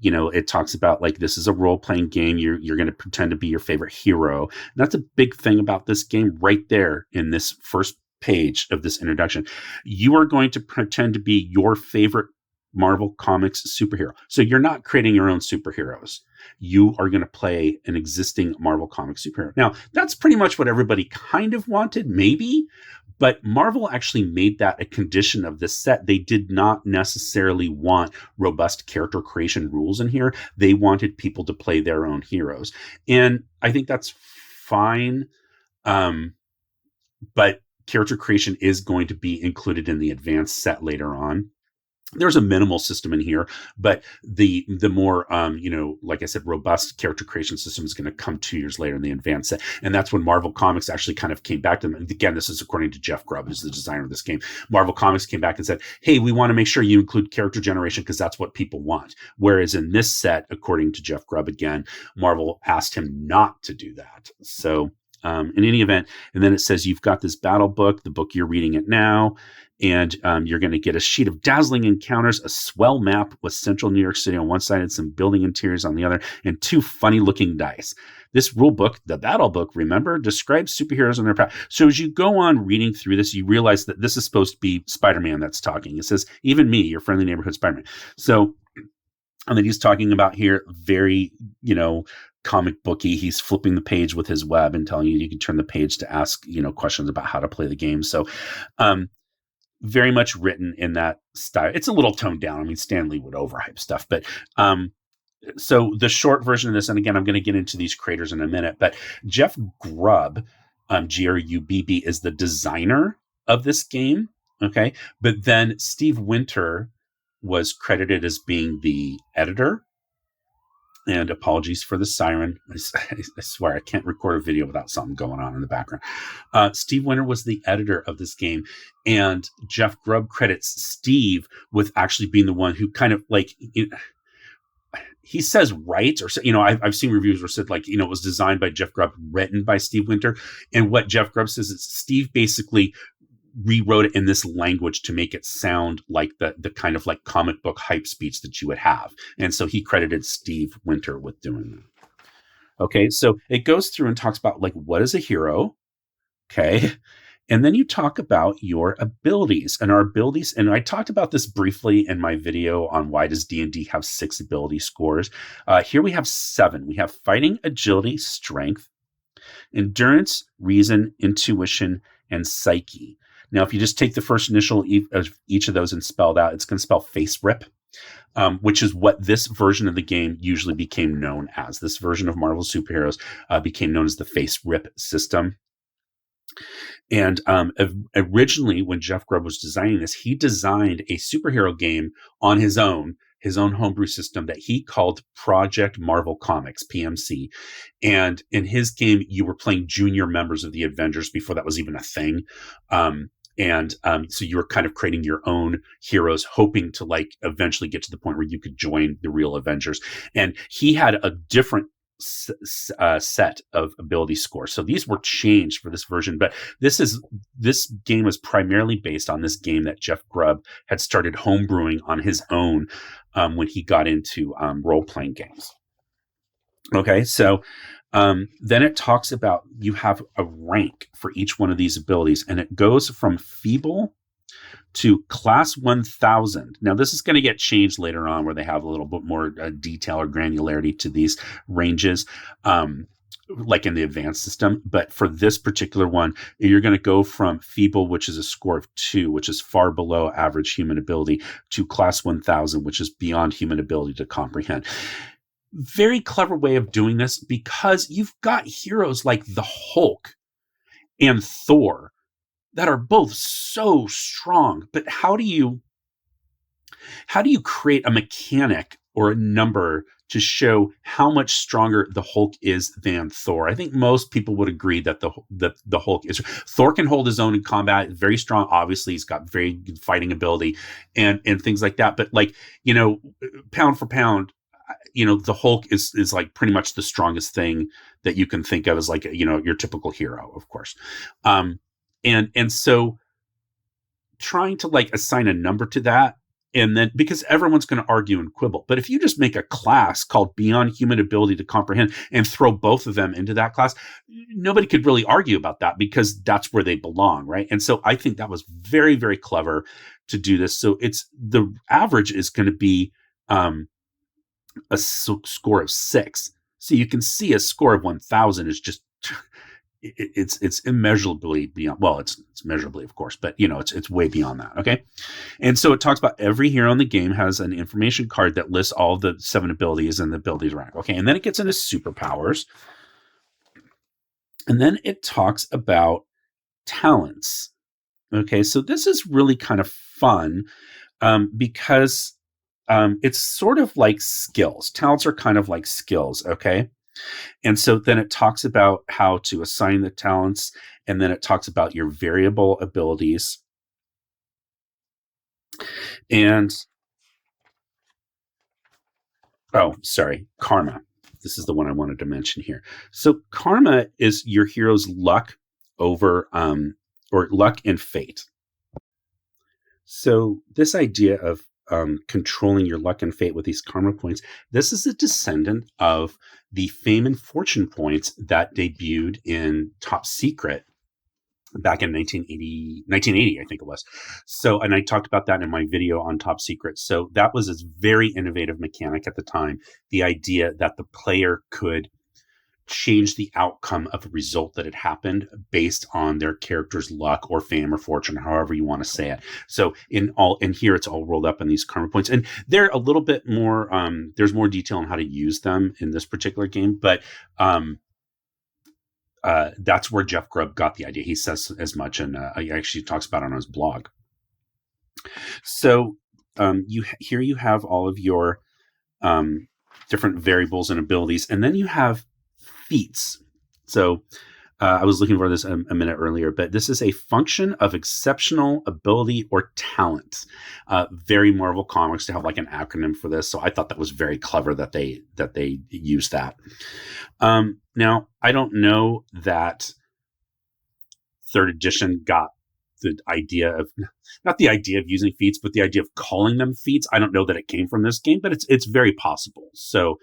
it talks about like, this is a role-playing game. You're going to pretend to be your favorite hero. And that's a big thing about this game right there in this first page of this introduction. You are going to pretend to be your favorite Marvel Comics superhero. So you're not creating your own superheroes. You are going to play an existing Marvel Comics superhero. Now, that's pretty much what everybody kind of wanted, maybe, but Marvel actually made that a condition of this set. They did not necessarily want robust character creation rules in here. They wanted people to play their own heroes. And I think that's fine. But character creation is going to be included in the advanced set later on. There's a minimal system in here, but the more, like I said, robust character creation system is going to come 2 years later in the advanced set. And that's when Marvel Comics actually kind of came back to them. And again, this is according to Jeff Grubb, who's the designer of this game. Marvel Comics came back and said, hey, we want to make sure you include character generation because that's what people want. Whereas in this set, according to Jeff Grubb again, Marvel asked him not to do that. So in any event, and then it says you've got this battle book, the book you're reading it now, and you're going to get a sheet of dazzling encounters, a swell map with central New York City on one side and some building interiors on the other, and two funny-looking dice. This rule book, the battle book, remember, describes superheroes and their power. So as you go on reading through this, you realize that this is supposed to be Spider-Man that's talking. It says, even me, your friendly neighborhood Spider-Man. So, and then he's talking about here, very, comic booky. He's flipping the page with his web and telling you can turn the page to ask, questions about how to play the game. So, very much written in that style. It's a little toned down. I mean, Stan Lee would overhype stuff, but, so the short version of this, and again, I'm going to get into these creators in a minute, but Jeff Grubb, Grubb, is the designer of this game. Okay. But then Steve Winter was credited as being the editor. And apologies for the siren. I swear I can't record a video without something going on in the background. Steve Winter was the editor of this game. And Jeff Grubb credits Steve with actually being the one who kind of like, he says right, or, I've seen reviews where it said like, it was designed by Jeff Grubb, written by Steve Winter. And what Jeff Grubb says is Steve basically rewrote it in this language to make it sound like the kind of like comic book hype speech that you would have. And so he credited Steve Winter with doing that. Okay, so it goes through and talks about like what is a hero. Okay. And then you talk about your abilities and our abilities. And I talked about this briefly in my video on why does D&D have 6 ability scores. Here we have 7. We have fighting, agility, strength, endurance, reason, intuition, and psyche. Now, if you just take the first initial of each of those and spell it out, it's going to spell FASERIP, which is what this version of the game usually became known as. This version of Marvel Superheroes became known as the FASERIP system. And originally, when Jeff Grubb was designing this, he designed a superhero game on his own homebrew system that he called Project Marvel Comics, PMC. And in his game, you were playing junior members of the Avengers before that was even a thing. So you were kind of creating your own heroes, hoping to like eventually get to the point where you could join the real Avengers. And he had a different set of ability scores. So these were changed for this version, but this game was primarily based on this game that Jeff Grubb had started homebrewing on his own when he got into role-playing games. Okay, so then it talks about you have a rank for each one of these abilities, and it goes from feeble to class 1000. Now, this is going to get changed later on where they have a little bit more detail or granularity to these ranges, like in the advanced system. But for this particular one, you're going to go from feeble, which is a score of 2, which is far below average human ability, to class 1000, which is beyond human ability to comprehend. Very clever way of doing this because you've got heroes like the Hulk and Thor that are both so strong, but how do you create a mechanic or a number to show how much stronger the Hulk is than Thor? I think most people would agree that the Hulk is. Thor can hold his own in combat, very strong. Obviously, he's got very good fighting ability and things like that. But like, pound for pound, the Hulk is like pretty much the strongest thing that you can think of as like, your typical hero, of course. And so trying to like assign a number to that, and then because everyone's going to argue and quibble, but if you just make a class called Beyond Human Ability to Comprehend and throw both of them into that class, nobody could really argue about that because that's where they belong, right? And so I think that was very, very clever to do this. So it's the average is going to be a score of 6. So you can see a score of 1000 is just it's immeasurably beyond. Well, it's measurably, of course, but it's way beyond that. Okay. And so it talks about every hero in the game has an information card that lists all of the 7 abilities and the abilities rank. Okay. And then it gets into superpowers. And then it talks about talents. Okay. So this is really kind of fun because it's sort of like skills. Talents are kind of like skills. Okay. And so then it talks about how to assign the talents, and then it talks about your variable abilities. And, karma. This is the one I wanted to mention here. So karma is your hero's luck over, or luck and fate. So this idea of controlling your luck and fate with these karma points. This is a descendant of the fame and fortune points that debuted in Top Secret back in 1980, I think it was. So, and I talked about that in my video on Top Secret. So that was a very innovative mechanic at the time. The idea that the player could change the outcome of a result that had happened based on their character's luck or fame or fortune, however you want to say it. So in here, it's all rolled up in these karma points, and they're a little bit more, there's more detail on how to use them in this particular game, but that's where Jeff Grubb got the idea. He says as much, and he actually talks about it on his blog. So you have all of your different variables and abilities, and then you have feats. So I was looking for this a minute earlier, but this is a function of exceptional ability or talent. Very Marvel Comics to have like an acronym for this. So I thought that was very clever that they used that. Now, I don't know that 3rd edition got the idea of, not the idea of using feats, but the idea of calling them feats. I don't know that it came from this game, but it's very possible. So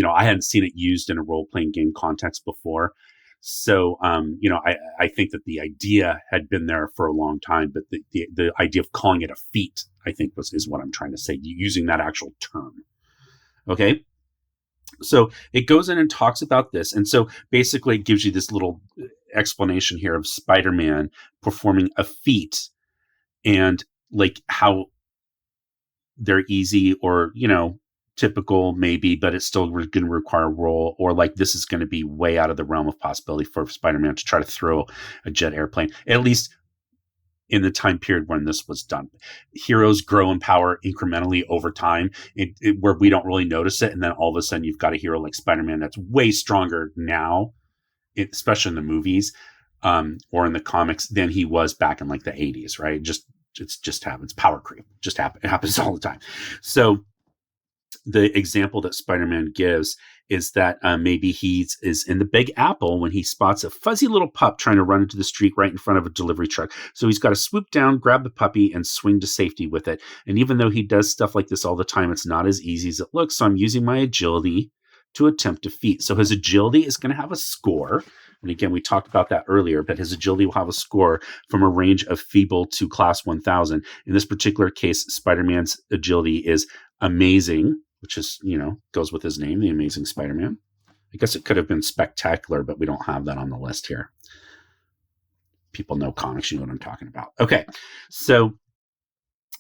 I hadn't seen it used in a role playing game context before. So, I think that the idea had been there for a long time, but the idea of calling it a feat, I think is what I'm trying to say, using that actual term. Okay. So it goes in and talks about this. And so basically it gives you this little explanation here of Spider-Man performing a feat and like how they're easy or, typical maybe, but it's still going to require a roll, or like this is going to be way out of the realm of possibility for Spider-Man to try to throw a jet airplane, at least in the time period when this was done. Heroes grow in power incrementally over time, where we don't really notice it. And then all of a sudden you've got a hero like Spider-Man that's way stronger now, especially in the movies or in the comics, than he was back in like the 80s, right? It just happens. Power creep just happens. It happens all the time. So the example that Spider-Man gives is that maybe he is in the Big Apple when he spots a fuzzy little pup trying to run into the street right in front of a delivery truck. So he's got to swoop down, grab the puppy, and swing to safety with it. And even though he does stuff like this all the time, it's not as easy as it looks. So I'm using my agility to attempt defeat. So his agility is going to have a score. And again, we talked about that earlier, but his agility will have a score from a range of feeble to class 1000. In this particular case, Spider-Man's agility is amazing, which is, goes with his name, the Amazing Spider-Man. I guess it could have been spectacular, but we don't have that on the list here. People know comics, you know what I'm talking about. Okay, so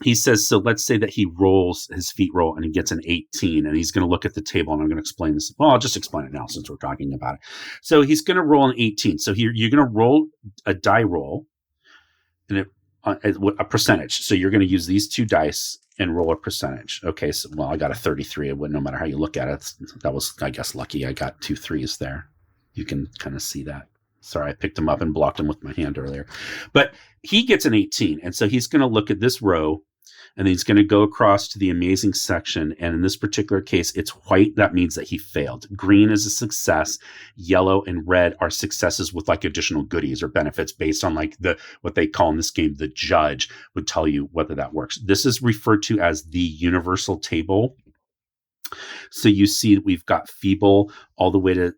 he says, so let's say that he rolls his feat roll and he gets an 18, and he's going to look at the table, and I'm going to explain this. Well, I'll just explain it now since we're talking about it. So he's going to roll an 18. So here you're going to roll a die roll, and a percentage. So you're going to use these two dice and roll a percentage. Okay, so I got a 33. It would, no matter how you look at it. That was, I guess, lucky. I got 2 3s there. You can kind of see that. Sorry, I picked him up and blocked him with my hand earlier. But he gets an 18, and so he's going to look at this row, and then he's going to go across to the amazing section. And in this particular case, it's white. That means that he failed. Green is a success. Yellow and red are successes with like additional goodies or benefits based on like what they call in this game, the judge would tell you whether that works. This is referred to as the universal table. So you see that we've got feeble all the way to,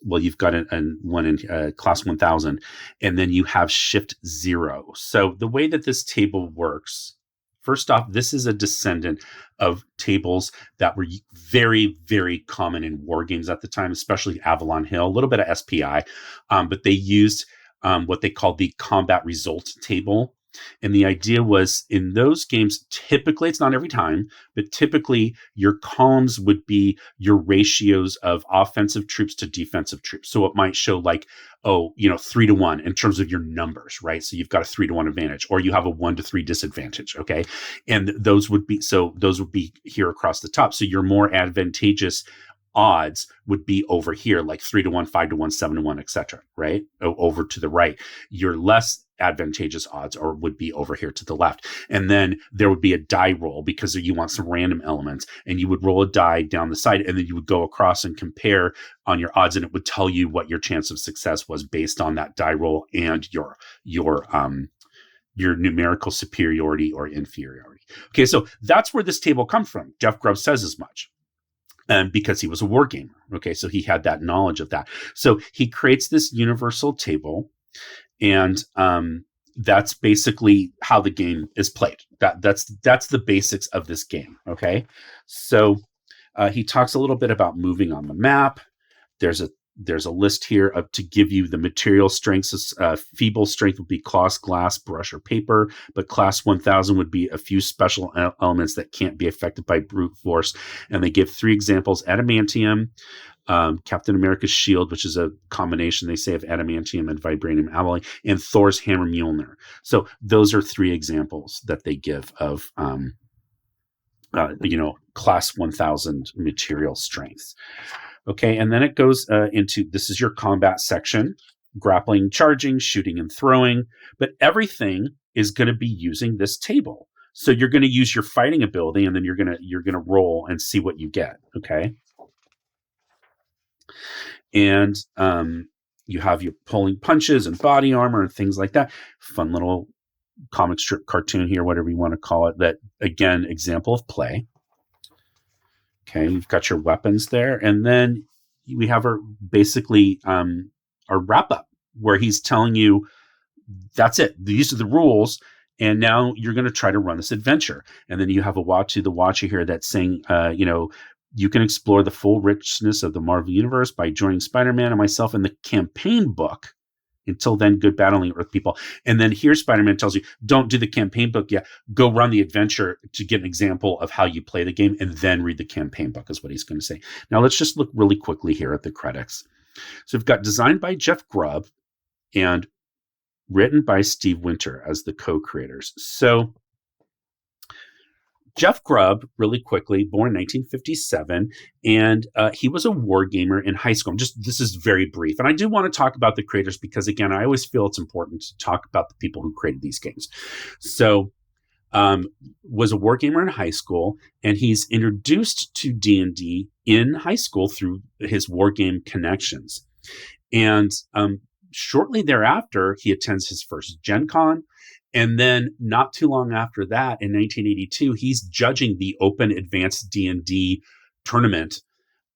you've got one in class 1000, and then you have shift 0. So the way that this table works, first off, this is a descendant of tables that were very, very common in war games at the time, especially Avalon Hill, a little bit of SPI, but they used what they called the combat result table. And the idea was in those games, typically, it's not every time, but typically your columns would be your ratios of offensive troops to defensive troops. So it might show like, 3-1 in terms of your numbers, right? So you've got a 3-1 advantage, or you have a 1-3 disadvantage. Okay. And those would be here across the top. So your more advantageous odds would be over here, like 3-1, 5-1, 7-1, etc. Right? Over to the right. Your less advantageous odds would be over here to the left. And then there would be a die roll because you want some random elements, and you would roll a die down the side, and then you would go across and compare on your odds, and it would tell you what your chance of success was based on that die roll and your numerical superiority or inferiority. Okay, so that's where this table comes from. Jeff Grubb says as much. Because he was a war gamer. Okay, so he had that knowledge of that. So he creates this universal table, and that's basically how the game is played. That's the basics of this game. Okay, so he talks a little bit about moving on the map. There's a list here to give you the material strengths. Feeble strength would be cloth, glass, brush, or paper, but class 1000 would be a few special elements that can't be affected by brute force. And they give 3 examples: adamantium, Captain America's shield, which is a combination, they say, of adamantium and vibranium alloy, and Thor's hammer Mjolnir. So those are 3 examples that they give of class 1000 material strengths. Okay, and then it goes into, this is your combat section: grappling, charging, shooting, and throwing. But everything is going to be using this table. So you're going to use your fighting ability, and then you're going to roll and see what you get. Okay, and you have your pulling punches and body armor and things like that. Fun little comic strip cartoon here, whatever you want to call it. That, again, example of play. Okay, you've got your weapons there, and then we have our basically our wrap up where he's telling you that's it. These are the rules. And now you're going to try to run this adventure. And then you have the watcher here that's saying, you can explore the full richness of the Marvel Universe by joining Spider-Man and myself in the campaign book. Until then, good battling Earth people. And then here Spider-Man tells you, don't do the campaign book yet. Go run the adventure to get an example of how you play the game and then read the campaign book is what he's going to say. Now, let's just look really quickly here at the credits. So we've got designed by Jeff Grubb and written by Steve Winter as the co-creators. So Jeff Grubb, really quickly, born in 1957, and he was a war gamer in high school. This is very brief. And I do want to talk about the creators because, again, I always feel it's important to talk about the people who created these games. So was a war gamer in high school, and he's introduced to D&D in high school through his war game connections. And shortly thereafter, he attends his first Gen Con. And then not too long after that, in 1982, he's judging the Open Advanced D&D tournament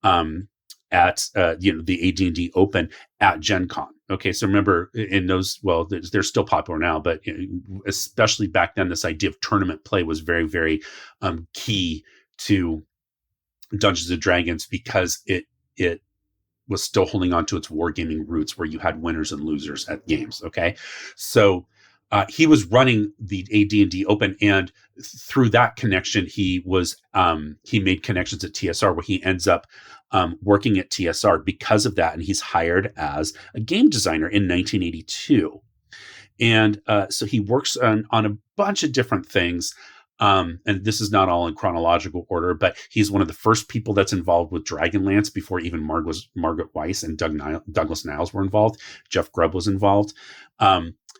at the AD&D Open at Gen Con. Okay, so remember in those, well, they're still popular now, but especially back then, this idea of tournament play was very, very key to Dungeons and Dragons because it was still holding on to its wargaming roots where you had winners and losers at games. Okay, so he was running the AD&D Open, and through that connection, he made connections at TSR where he ends up working at TSR because of that, and he's hired as a game designer in 1982. And so he works on a bunch of different things. And this is not all in chronological order, but he's one of the first people that's involved with Dragonlance before even Margaret Weiss and Douglas Niles were involved. Jeff Grubb was involved.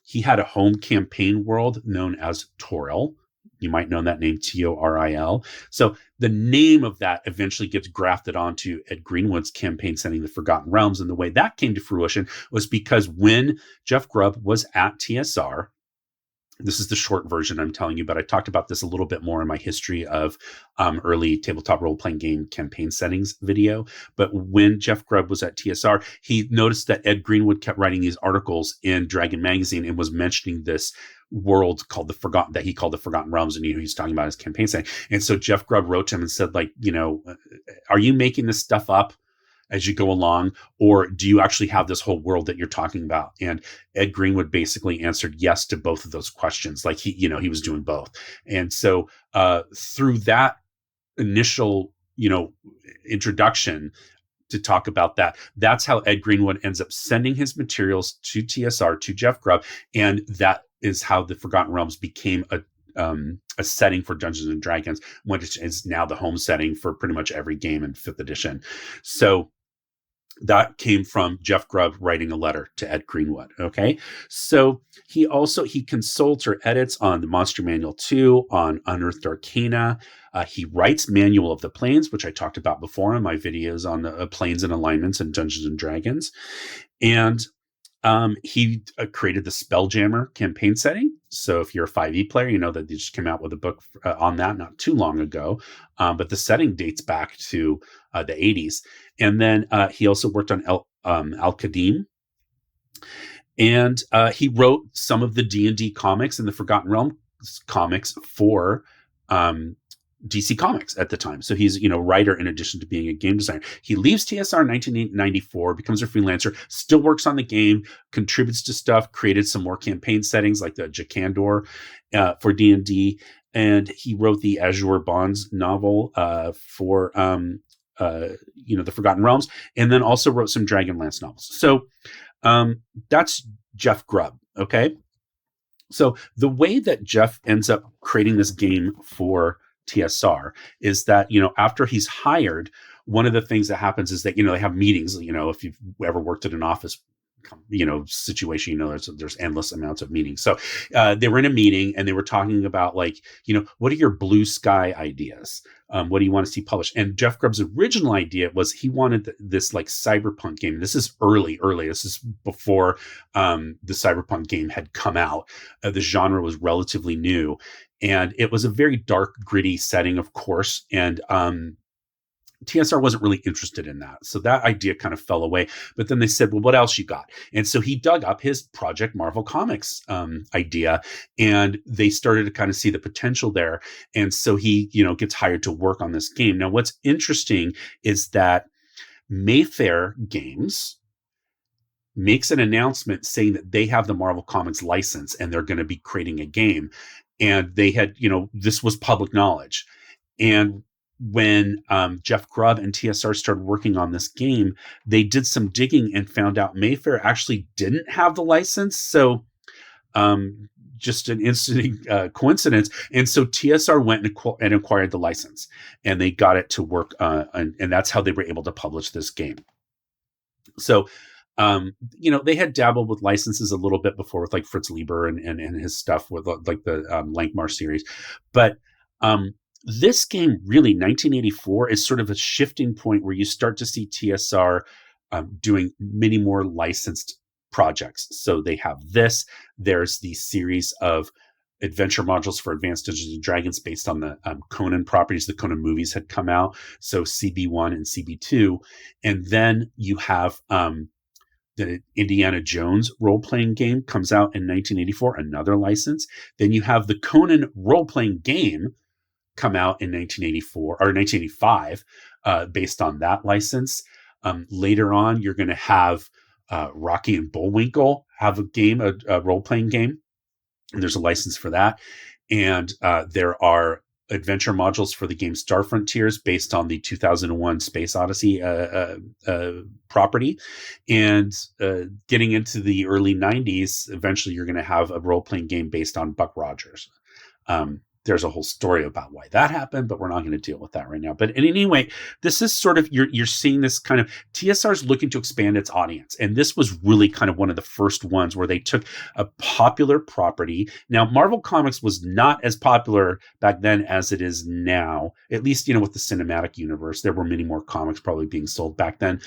He had a home campaign world known as Toril. You might know that name, Toril. So the name of that eventually gets grafted onto Ed Greenwood's campaign setting, The Forgotten Realms. And the way that came to fruition was because when Jeff Grubb was at TSR, this is the short version I'm telling you, but I talked about this a little bit more in my history of early tabletop role-playing game campaign settings video. But when Jeff Grubb was at TSR, he noticed that Ed Greenwood kept writing these articles in Dragon Magazine and was mentioning this world that he called the Forgotten Realms, and he's talking about his campaign setting. And so Jeff Grubb wrote to him and said, are you making this stuff up as you go along, or do you actually have this whole world that you're talking about? And Ed Greenwood basically answered yes to both of those questions. Like he was doing both. And so through that initial, introduction to talk about that, that's how Ed Greenwood ends up sending his materials to TSR, to Jeff Grubb. And that is how the Forgotten Realms became a setting for Dungeons and Dragons, which is now the home setting for pretty much every game in 5th edition. So that came from Jeff Grubb writing a letter to Ed Greenwood. Okay. So he consults or edits on the Monster Manual 2, on Unearthed Arcana. He writes Manual of the Planes, which I talked about before in my videos on the planes and alignments in Dungeons and Dragons. And he created the Spelljammer campaign setting. So if you're a 5e player, you know that they just came out with a book on that not too long ago. But the setting dates back to the 80s. And then he also worked on Al-Qadim. And he wrote some of the D&D comics and the Forgotten Realms comics for DC Comics at the time. So he's, writer in addition to being a game designer. He leaves TSR in 1994, becomes a freelancer, still works on the game, contributes to stuff, created some more campaign settings like the Jakandor for D&D. And he wrote the Azure Bonds novel for, the Forgotten Realms, and then also wrote some Dragonlance novels. So that's Jeff Grubb. Okay. So the way that Jeff ends up creating this game for TSR is that, after he's hired, one of the things that happens is that, they have meetings. If you've ever worked at an office, situation, there's endless amounts of meetings. So they were in a meeting and they were talking about what are your blue sky ideas? What do you want to see published? And Jeff Grubb's original idea was he wanted this cyberpunk game. This is early. This is before the cyberpunk game had come out. The genre was relatively new, and it was a very dark, gritty setting, of course. And TSR wasn't really interested in that. So that idea kind of fell away. But then they said, well, what else you got? And so he dug up his Project Marvel Comics idea, and they started to kind of see the potential there. And so he, gets hired to work on this game. Now, what's interesting is that Mayfair Games makes an announcement saying that they have the Marvel Comics license and they're going to be creating a game. And they had, this was public knowledge. And when Jeff Grubb and TSR started working on this game, they did some digging and found out Mayfair actually didn't have the license. So just an interesting coincidence. And so TSR went and acquired the license, and they got it to work. And that's how they were able to publish this game. So, they had dabbled with licenses a little bit before with like Fritz Lieber and his stuff with like the Lankmar series. But this game, really, 1984, is sort of a shifting point where you start to see TSR doing many more licensed projects. So they have this. There's the series of adventure modules for Advanced Dungeons and Dragons based on the Conan properties. The Conan movies had come out. So CB1 and CB2. And then you have the Indiana Jones role-playing game comes out in 1984, another license. Then you have the Conan role-playing game come out in 1984 or 1985 based on that license. Later on, you're going to have Rocky and Bullwinkle have a game, a role-playing game. And there's a license for that. And there are adventure modules for the game Star Frontiers based on the 2001 Space Odyssey property. And getting into the early 90s, eventually you're going to have a role-playing game based on Buck Rogers. There's a whole story about why that happened, but we're not going to deal with that right now. But anyway, this is sort of, you're seeing this kind of, TSR is looking to expand its audience. And this was really kind of one of the first ones where they took a popular property. Now, Marvel Comics was not as popular back then as it is now, at least, with the cinematic universe. There were many more comics probably being sold back then.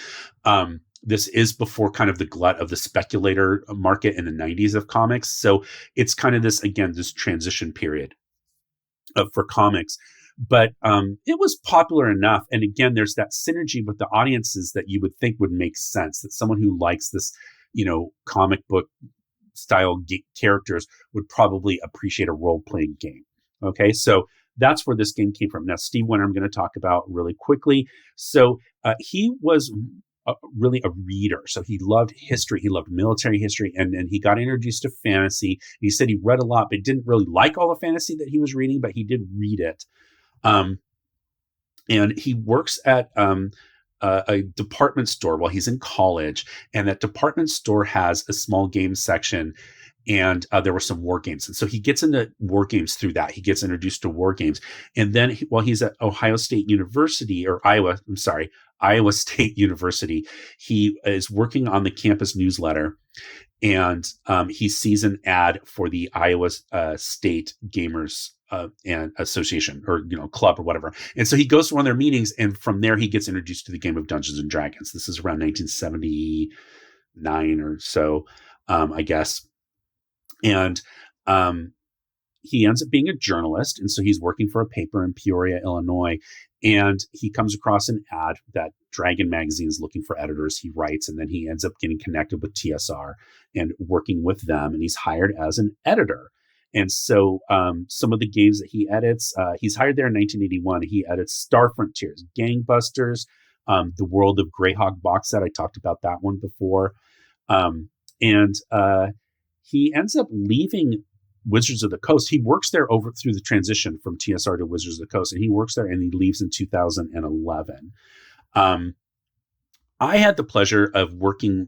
This is before kind of the glut of the speculator market in the 90s of comics. So it's kind of this transition period for comics, but it was popular enough. And again, there's that synergy with the audiences that you would think would make sense, that someone who likes this, comic book style characters would probably appreciate a role-playing game. Okay, so that's where this game came from. Now, Steve Winter, I'm going to talk about really quickly. So he was really a reader. So he loved history. He loved military history. And he got introduced to fantasy. He said he read a lot, but didn't really like all the fantasy that he was reading, but he did read it. And he works at a department store while he's in college. And that department store has a small game section. And there were some war games. And so he gets into war games through that. He gets introduced to war games. And then while he's at Iowa State University, he is working on the campus newsletter. And he sees an ad for the Iowa State Gamers and Association or, club or whatever. And so he goes to one of their meetings. And from there, he gets introduced to the game of Dungeons and Dragons. This is around 1979 or so, I guess. And he ends up being a journalist. And so he's working for a paper in Peoria, Illinois. And he comes across an ad that Dragon Magazine is looking for editors. He writes, and then he ends up getting connected with TSR and working with them. And he's hired as an editor. And so some of the games that he edits, he's hired there in 1981. He edits Star Frontiers, Gangbusters, the World of Greyhawk box set. I talked about that one before. He ends up leaving Wizards of the Coast. He works there over through the transition from TSR to Wizards of the Coast, and he works there and he leaves in 2011. I had the pleasure of working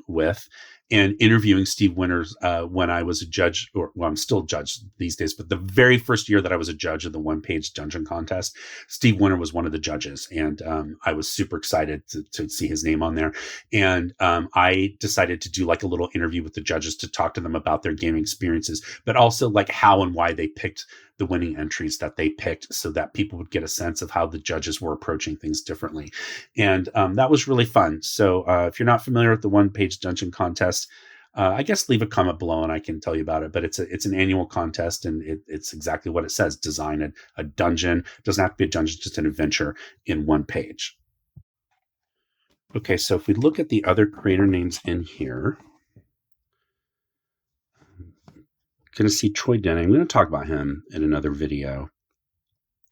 with and interviewing Steve Winters when I was a judge, I'm still a judge these days, but the very first year that I was a judge of the one-page dungeon contest, Steve Winter was one of the judges, and I was super excited to see his name on there. And I decided to do like a little interview with the judges to talk to them about their gaming experiences, but also like how and why they picked the winning entries that they picked, so that people would get a sense of how the judges were approaching things differently. And that was really fun. So if you're not familiar with the one-page dungeon contest, I guess leave a comment below and I can tell you about it. But it's an annual contest, and it's exactly what it says: design a dungeon. It doesn't have to be a dungeon, just an adventure in one page. Okay, so if we look at the other creator names in here, going to see Troy Denning. I'm going to talk about him in another video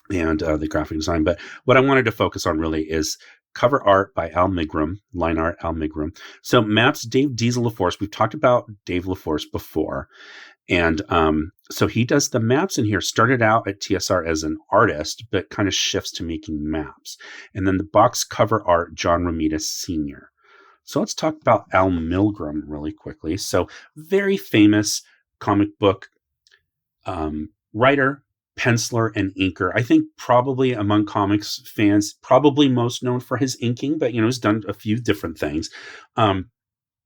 and the graphic design. But what I wanted to focus on really is cover art by Al Milgrom, line art Al Milgrom. So maps Dave Diesel LaForce. We've talked about Dave LaForce before. And so he does the maps in here. Started out at TSR as an artist, but kind of shifts to making maps. And then the box cover art, John Romita Sr. So let's talk about Al Milgrom really quickly. So very famous comic book writer, penciler, and inker. I think probably among comics fans, probably most known for his inking, but he's done a few different things.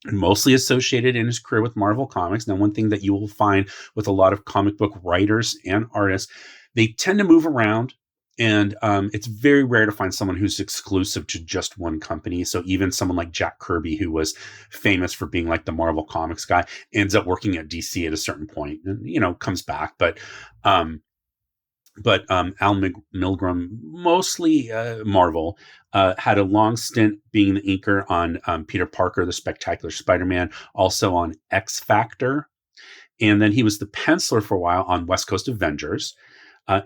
Mostly associated in his career with Marvel Comics. Now, one thing that you will find with a lot of comic book writers and artists, they tend to move around. And it's very rare to find someone who's exclusive to just one company. So even someone like Jack Kirby, who was famous for being like the Marvel Comics guy, ends up working at DC at a certain point and, comes back. But Al Milgrom, mostly Marvel, had a long stint being the inker on Peter Parker, the Spectacular Spider-Man, also on X Factor. And then he was the penciler for a while on West Coast Avengers.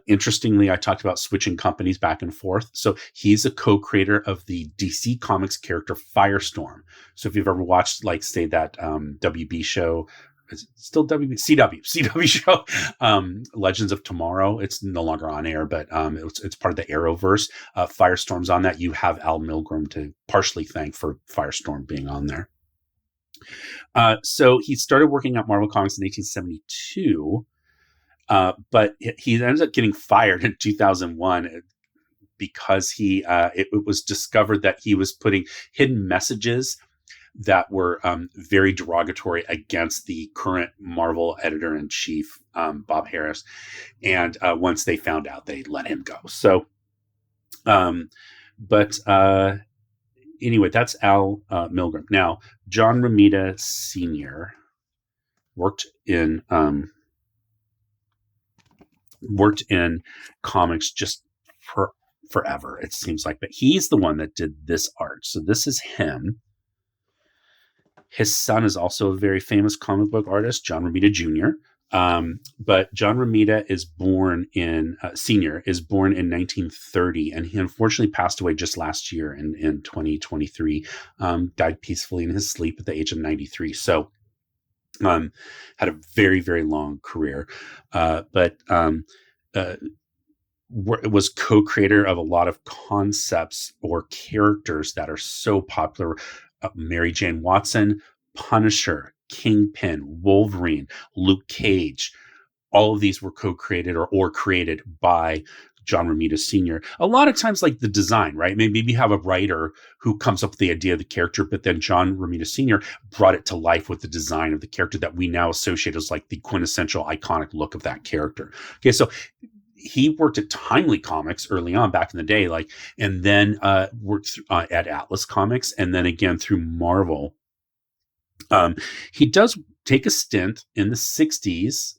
Interestingly, I talked about switching companies back and forth. So he's a co-creator of the DC Comics character Firestorm. So if you've ever watched, like, say, that WB show, is it still WB? CW show, Legends of Tomorrow. It's no longer on air, but it's part of the Arrowverse. Firestorm's on that. You have Al Milgrom to partially thank for Firestorm being on there. So he started working at Marvel Comics in 1872. But he ends up getting fired in 2001 because it was discovered that he was putting hidden messages that were very derogatory against the current Marvel editor-in-chief, Bob Harras. And once they found out, they let him go. So, anyway, that's Al Milgrom. Now, John Romita Sr. worked in comics just for forever, it seems like. But he's the one that did this art. So this is him. His son is also a very famous comic book artist, John Romita Jr. But John Romita Sr. is born in 1930, and he unfortunately passed away just last year in 2023. Died peacefully in his sleep at the age of 93. So had a very, very long career, but was co-creator of a lot of concepts or characters that are so popular. Mary Jane Watson, Punisher, Kingpin, Wolverine, Luke Cage. All of these were co-created or created by John Romita Sr. A lot of times, like the design, right? Maybe you have a writer who comes up with the idea of the character, but then John Romita Sr. brought it to life with the design of the character that we now associate as like the quintessential iconic look of that character. Okay, so he worked at Timely Comics early on back in the day, and then worked at Atlas Comics, and then again through Marvel. He does take a stint in the 60s.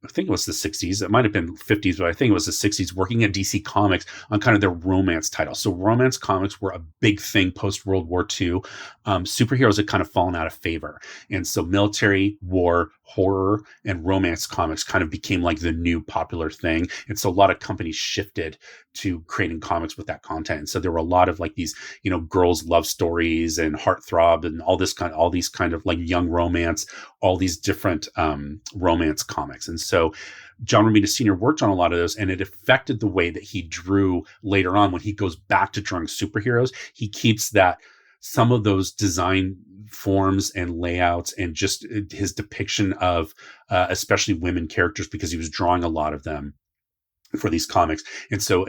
I think it was the 60s. It might have been 50s, but I think it was the 60s, working at DC Comics on kind of their romance titles. So romance comics were a big thing post-World War II. Superheroes had kind of fallen out of favor. And so military, war, horror, and romance comics kind of became like the new popular thing. And so a lot of companies shifted to creating comics with that content. And so there were a lot of like these, girls' love stories and heartthrob and all these kind of like young romance, all these different romance comics. And so John Romita Sr. worked on a lot of those, and it affected the way that he drew later on. When he goes back to drawing superheroes, he keeps some of those design forms and layouts and just his depiction of especially women characters, because he was drawing a lot of them for these comics. And so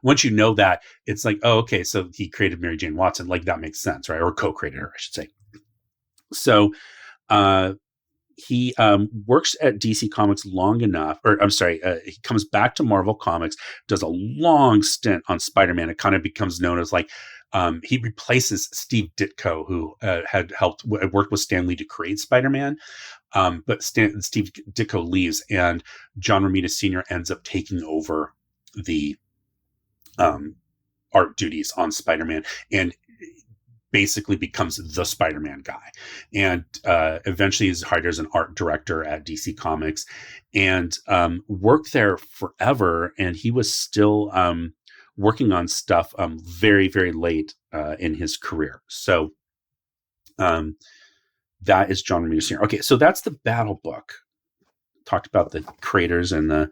once you know that, it's like, oh, okay, so he created Mary Jane Watson, like that makes sense, right? Or co-created her, I should say. So he works at DC Comics long enough, he comes back to Marvel Comics, does a long stint on Spider-Man. It kind of becomes known as like He replaces Steve Ditko, who had worked with Stan Lee to create Spider-Man. But Steve Ditko leaves, and John Romita Sr. ends up taking over the art duties on Spider-Man, and basically becomes the Spider-Man guy. And eventually is hired as an art director at DC Comics, and worked there forever. And he was still working on stuff very, very late in his career. So that is John Romita Sr. Okay, so that's the Battle book. Talked about the creators and the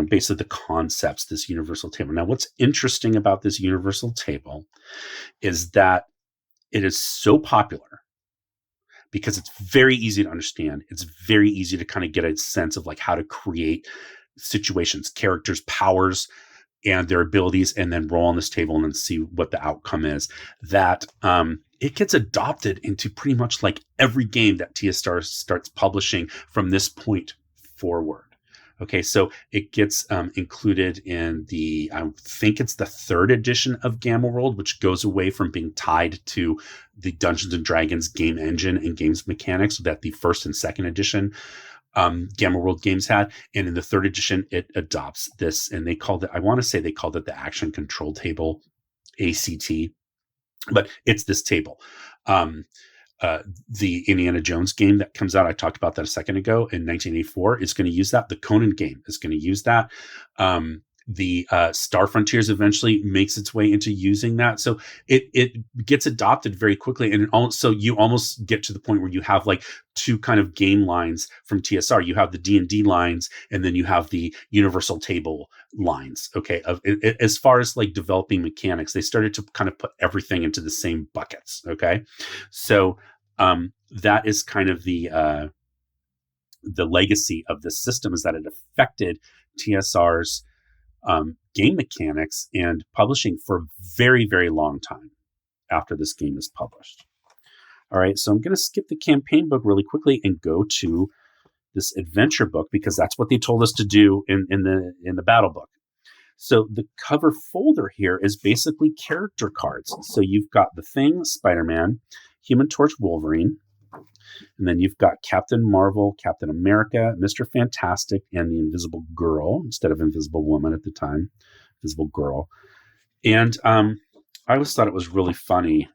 basically the concepts, this universal table. Now, what's interesting about this universal table is that it is so popular because it's very easy to understand. It's very easy to kind of get a sense of like how to create situations, characters, powers, and their abilities, and then roll on this table and then see what the outcome is. That it gets adopted into pretty much like every game that TSR starts publishing from this point forward. Okay, so it gets included in I think it's the 3rd edition of Gamma World, which goes away from being tied to the Dungeons and Dragons game engine and games mechanics that the 1st and 2nd edition Gamma World games had. And in the 3rd edition, it adopts this, and they called it the Action Control Table, ACT, but it's this table. The Indiana Jones game that comes out, I talked about that a second ago, in 1984, is going to use that. The Conan game is going to use that. The Star Frontiers eventually makes its way into using that. So it gets adopted very quickly. And also you almost get to the point where you have like 2 kind of game lines from TSR. You have the D&D lines, and then you have the universal table lines. Okay. As far as like developing mechanics, they started to kind of put everything into the same buckets. Okay. So that is kind of the legacy of the system, is that it affected TSR's game mechanics and publishing for a very, very long time after this game is published. All right, so I'm going to skip the campaign book really quickly and go to this adventure book, because that's what they told us to do in the battle book. So the cover folder here is basically character cards. So you've got the Thing, Spider-Man, Human Torch, Wolverine, and then you've got Captain Marvel, Captain America, Mr. Fantastic, and the Invisible Girl, instead of Invisible Woman at the time, Invisible Girl. And I always thought it was really funny.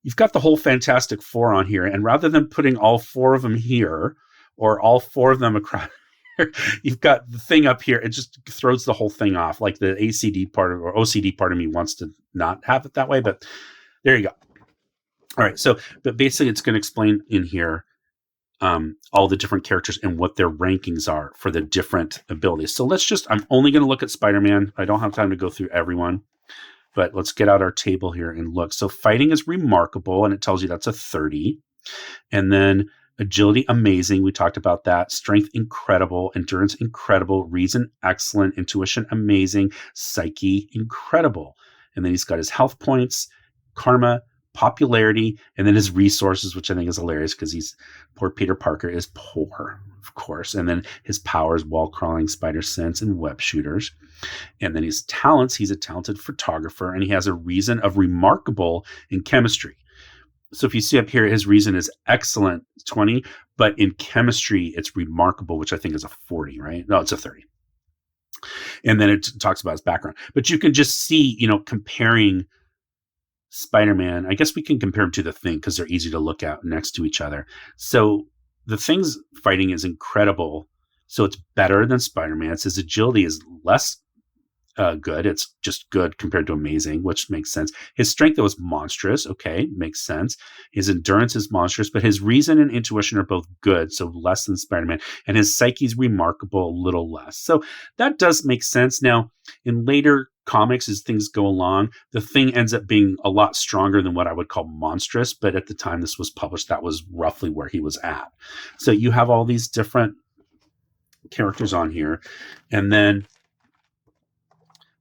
You've got the whole Fantastic Four on here, and rather than putting all 4 of them here, or all 4 of them across here, you've got the Thing up here. It just throws the whole thing off. Like the ACD part or OCD part of me wants to not have it that way, but there you go. All right, so but basically it's going to explain in here all the different characters and what their rankings are for the different abilities. So I'm only going to look at Spider-Man. I don't have time to go through everyone, but let's get out our table here and look. So fighting is remarkable, and it tells you that's a 30. And then agility, amazing. We talked about that. Strength, incredible. Endurance, incredible. Reason, excellent. Intuition, amazing. Psyche, incredible. And then he's got his health points, karma, popularity, and then his resources, which I think is hilarious because poor Peter Parker is poor, of course. And then his powers, wall crawling, spider sense, and web shooters. And then his talents, he's a talented photographer, and he has a reason of remarkable in chemistry. So if you see up here, his reason is excellent, 20, but in chemistry, it's remarkable, which I think is a 40, right? No, it's a 30. And then it talks about his background. But you can just see, comparing Spider-Man, I guess we can compare them to the Thing because they're easy to look at next to each other. So the Thing's fighting is incredible. So it's better than Spider-Man's. His agility is less good. It's just good compared to amazing, which makes sense. His strength, though, is monstrous. Okay, makes sense. His endurance is monstrous, but his reason and intuition are both good, so less than Spider-Man. And his psyche is remarkable, a little less. So that does make sense. Now, in later comics, as things go along, the Thing ends up being a lot stronger than what I would call monstrous, but at the time this was published, that was roughly where he was at. So you have all these different characters on here, and then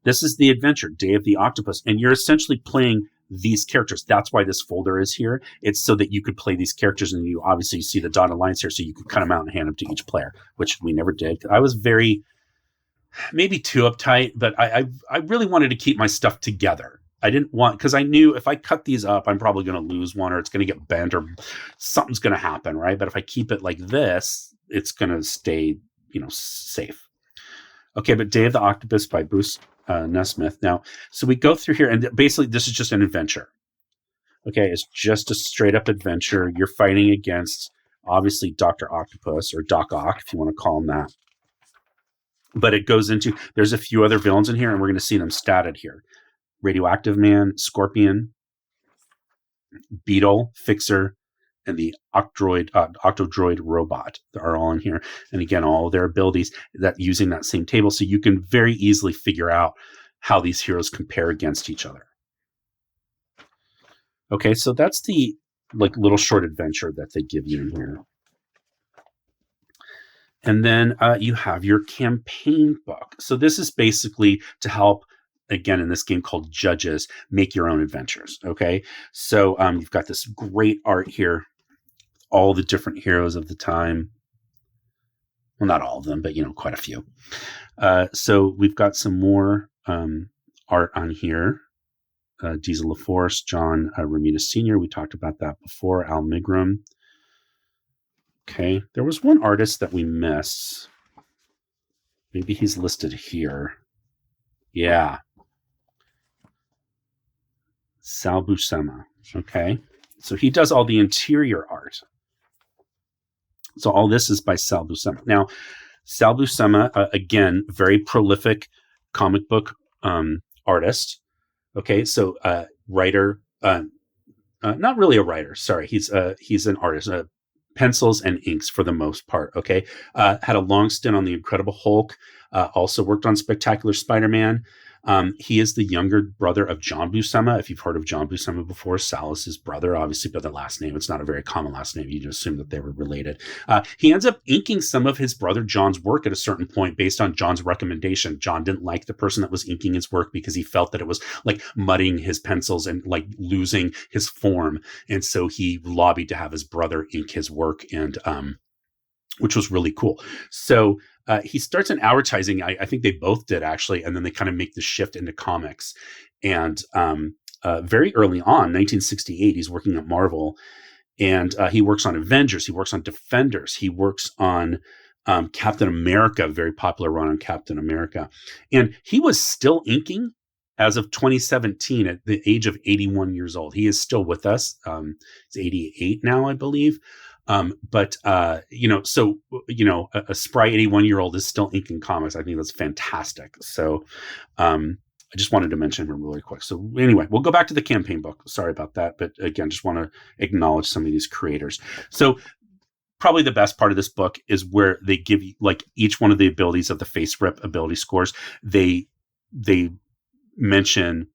this is the adventure, Day of the Octopus, and you're essentially playing these characters. That's why this folder is here. It's so that you could play these characters, and you obviously see the dotted lines here, so you could cut them out and hand them to each player, which we never did. I was very maybe too uptight, but I really wanted to keep my stuff together. I didn't want, because I knew if I cut these up, I'm probably going to lose one, or it's going to get bent, or something's going to happen, right? But if I keep it like this, it's going to stay, safe. Okay, but Day of the Octopus by Bruce Nesmith. Now, so we go through here, and basically this is just an adventure. Okay, it's just a straight up adventure. You're fighting against, obviously, Dr. Octopus, or Doc Ock, if you want to call him that. But it goes into, there's a few other villains in here, and we're going to see them statted here. Radioactive Man, Scorpion, Beetle, Fixer, and the Octodroid robot are all in here. And again, all their abilities that using that same table, so you can very easily figure out how these heroes compare against each other. Okay, so that's the little short adventure that they give you in here. And then you have your campaign book. So this is basically to help, again, in this game called Judges, make your own adventures. Okay, so you've got this great art here, all the different heroes of the time. Well, not all of them, but quite a few. So we've got some more art on here. Diesel LaForce, John Romita Sr. We talked about that before. Al Milgrom. Okay, there was one artist that we missed. Maybe he's listed here. Yeah. Sal Buscema. Okay, so he does all the interior art. So all this is by Sal Buscema. Now, Sal Buscema, again, very prolific comic book artist. Okay, so writer, not really a writer. Sorry, he's an artist. Pencils and inks for the most part. Okay, had a long stint on the Incredible Hulk. Also worked on Spectacular Spider-Man. He is the younger brother of John Buscema. If you've heard of John Buscema before, Sal is his brother, obviously, but the last name, it's not a very common last name. You just assume that they were related. He ends up inking some of his brother John's work at a certain point based on John's recommendation. John didn't like the person that was inking his work because he felt that it was muddying his pencils and losing his form. And so he lobbied to have his brother ink his work, and which was really cool. So he starts in advertising. I think they both did, actually, and then they kind of make the shift into comics. And very early on, 1968, he's working at Marvel, and he works on Avengers. He works on Defenders. He works on Captain America, very popular run on Captain America. And he was still inking as of 2017 at the age of 81 years old. He is still with us. He's 88 now, I believe. But a spry 81-year-old is still inking comics. I think that's fantastic. So, I just wanted to mention him really quick. So anyway, we'll go back to the campaign book. Sorry about that. But again, just want to acknowledge some of these creators. So probably the best part of this book is where they give you each one of the abilities of the FASERIP ability scores. They mention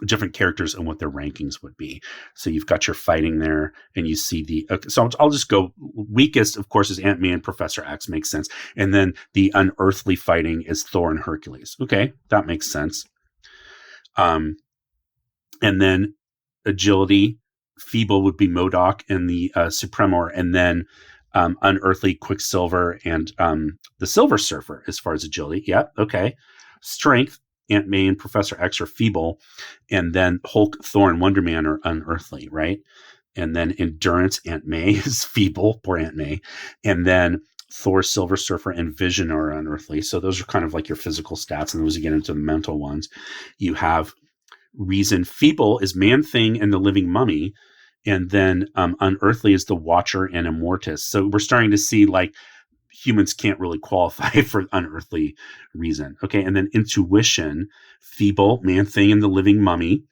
different characters and what their rankings would be. So you've got your fighting there, and you see so I'll just go weakest, of course, is Ant-Man, Professor X, makes sense. And then the unearthly fighting is Thor and Hercules. Okay, that makes sense. And then agility, feeble would be MODOK and the Supremor, and then unearthly Quicksilver and the Silver Surfer as far as agility. Yep, okay. Strength, Ant-May and Professor X are feeble, and then Hulk, Thor, and Wonder Man are unearthly, right? And then endurance, Ant-May is feeble, poor Ant-May, and then Thor, Silver Surfer, and Vision are unearthly. So those are kind of your physical stats, and those you get into the mental ones. You have reason, feeble is Man-Thing and the Living Mummy, and then unearthly is the Watcher and Immortus. So we're starting to see humans can't really qualify for unearthly reason. Okay. And then intuition, feeble, Man-Thing and the Living Mummy.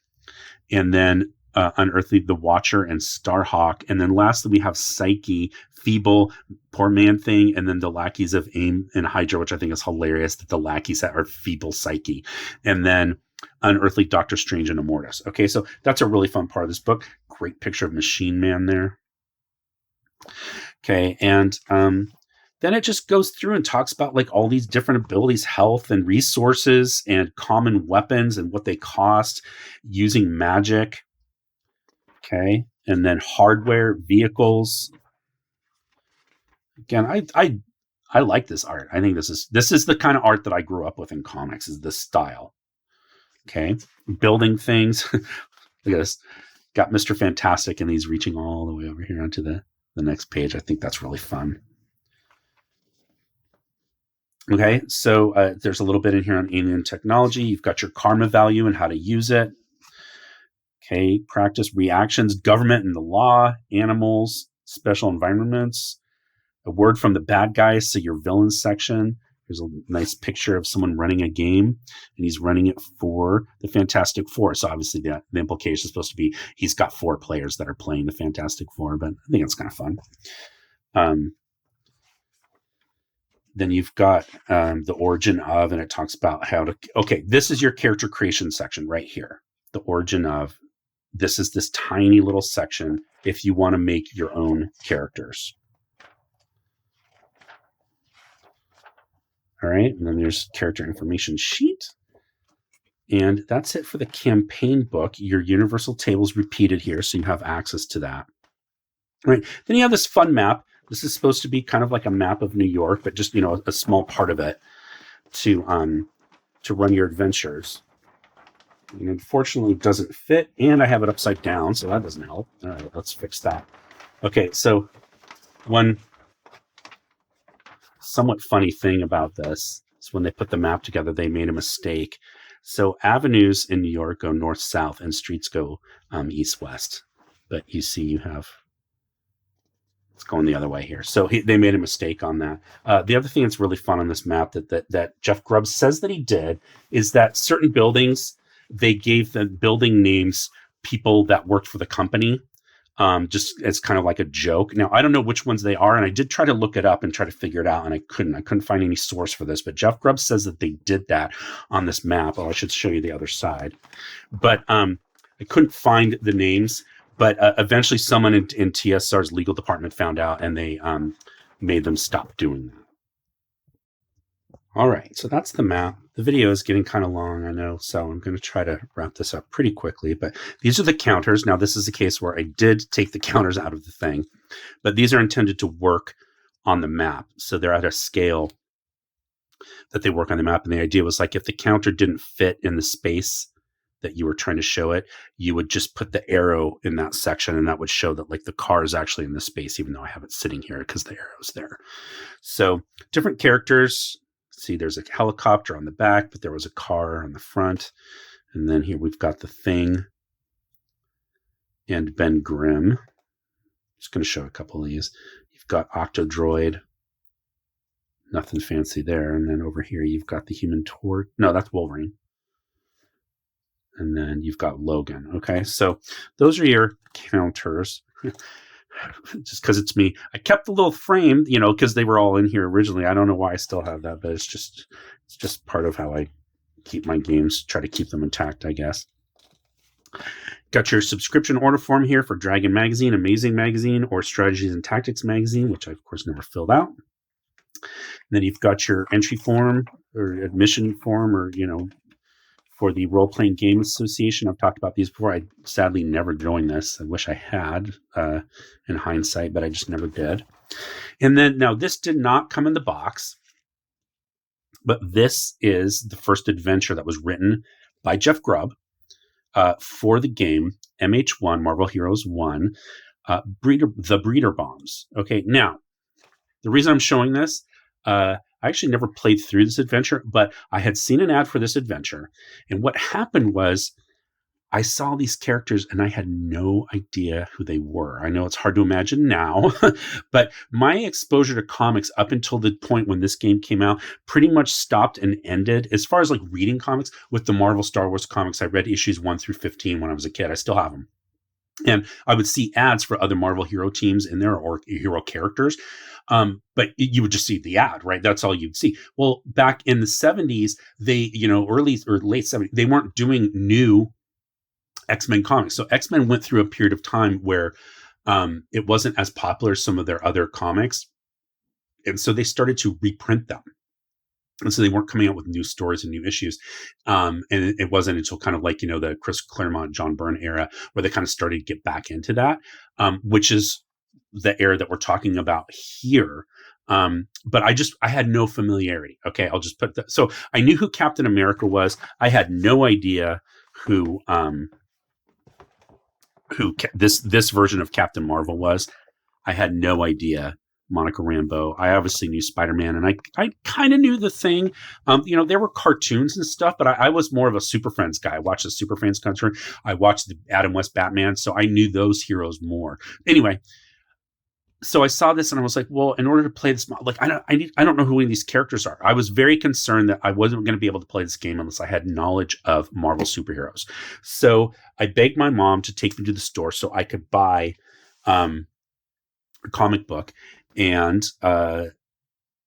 And then unearthly, the Watcher and Starhawk. And then lastly, we have psyche, feeble, poor Man-Thing, and then the lackeys of AIM and Hydra, which I think is hilarious that the lackeys are feeble psyche. And then unearthly, Doctor Strange and Immortus. Okay. So that's a really fun part of this book. Great picture of Machine Man there. Okay. And, then it just goes through and talks about all these different abilities, health and resources and common weapons and what they cost, using magic. Okay. And then hardware, vehicles. Again, I like this art. I think this is the kind of art that I grew up with in comics, is this style. Okay. Building things. Look at this. Got Mr. Fantastic, and he's reaching all the way over here onto the next page. I think that's really fun. Okay, so there's a little bit in here on alien technology. You've got your karma value and how to use it. Okay, practice reactions, government and the law, animals, special environments, a word from the bad guys, so your villains section. There's a nice picture of someone running a game, and he's running it for the Fantastic Four. So obviously the implication is supposed to be he's got 4 players that are playing the Fantastic Four, but I think it's kind of fun. Then you've got the origin of, and it talks about how to, okay, this is your character creation section right here. The origin of, this is this tiny little section if you want to make your own characters. All right, and then there's character information sheet. And that's it for the campaign book. Your universal table's repeated here, so you have access to that. All right, then you have this fun map. This is supposed to be kind of like a map of New York, but just, a small part of it to run your adventures. And unfortunately, it doesn't fit, and I have it upside down, so that doesn't help. All right, let's fix that. Okay, so one somewhat funny thing about this is when they put the map together, they made a mistake. So avenues in New York go north-south, and streets go east-west. But you see, you have... It's going the other way here. So they made a mistake on that. The other thing that's really fun on this map that Jeff Grubb says that he did is that certain buildings, they gave the building names people that worked for the company, just as kind of like a joke. Now, I don't know which ones they are, and I did try to look it up and try to figure it out, and I couldn't find any source for this, but Jeff Grubb says that they did that on this map. Oh, I should show you the other side. But I couldn't find the names. But eventually someone in TSR's legal department found out, and they made them stop doing that. All right, so that's the map. The video is getting kind of long, I know, so I'm going to try to wrap this up pretty quickly. But these are the counters. Now, this is a case where I did take the counters out of the thing, but these are intended to work on the map. So they're at a scale that they work on the map. And the idea was, like, if the counter didn't fit in the space that you were trying to show it, you would just put the arrow in that section, and that would show that, like, the car is actually in the space, even though I have it sitting here because the arrow's there. So different characters. See, there's a helicopter on the back, but there was a car on the front. And then here we've got the Thing and Ben Grimm. Just going to show a couple of these. You've got Octodroid. Nothing fancy there. And then over here, you've got the Human Torch. No, that's Wolverine. And then you've got Logan. Okay, so those are your counters. Just because it's me. I kept the little frame, because they were all in here originally. I don't know why I still have that, but it's just part of how I keep my games, try to keep them intact, I guess. Got your subscription order form here for Dragon Magazine, Amazing Magazine, or Strategies and Tactics Magazine, which I, of course, never filled out. And then you've got your entry form or admission form, or, for the Role Playing Games Association. I've talked about these before. I sadly never joined this. I wish I had in hindsight, but I just never did. And then, now, this did not come in the box, but this is the first adventure that was written by Jeff Grubb for the game MH1, Marvel Heroes 1, The Breeder Bombs. Okay, now, the reason I'm showing this, I actually never played through this adventure, but I had seen an ad for this adventure. And what happened was I saw these characters and I had no idea who they were. I know it's hard to imagine now, but my exposure to comics up until the point when this game came out pretty much stopped and ended, as far as like reading comics, with the Marvel Star Wars comics. I read issues 1 through 15 when I was a kid. I still have them. And I would see ads for other Marvel hero teams in there, or hero characters. But you would just see the ad, right? That's all you'd see. Well, back in the 70s, they, early or late 70s, they weren't doing new X-Men comics. So X-Men went through a period of time where it wasn't as popular as some of their other comics. And so they started to reprint them. And so they weren't coming out with new stories and new issues. And it wasn't until kind of like, the Chris Claremont, John Byrne era where they kind of started to get back into that, which is the era that we're talking about here. But I had no familiarity. Okay, I'll just put that. So I knew who Captain America was. I had no idea who this version of Captain Marvel was. I had no idea Monica Rambeau. I obviously knew Spider-Man, and I kind of knew the Thing. There were cartoons and stuff, but I was more of a Super Friends guy. I watched the Super Friends cartoon. I watched the Adam West Batman, so I knew those heroes more. Anyway, so I saw this and I was like, well, in order to play this, like, I don't know who any of these characters are. I was very concerned that I wasn't going to be able to play this game unless I had knowledge of Marvel superheroes. So I begged my mom to take me to the store so I could buy a comic book. And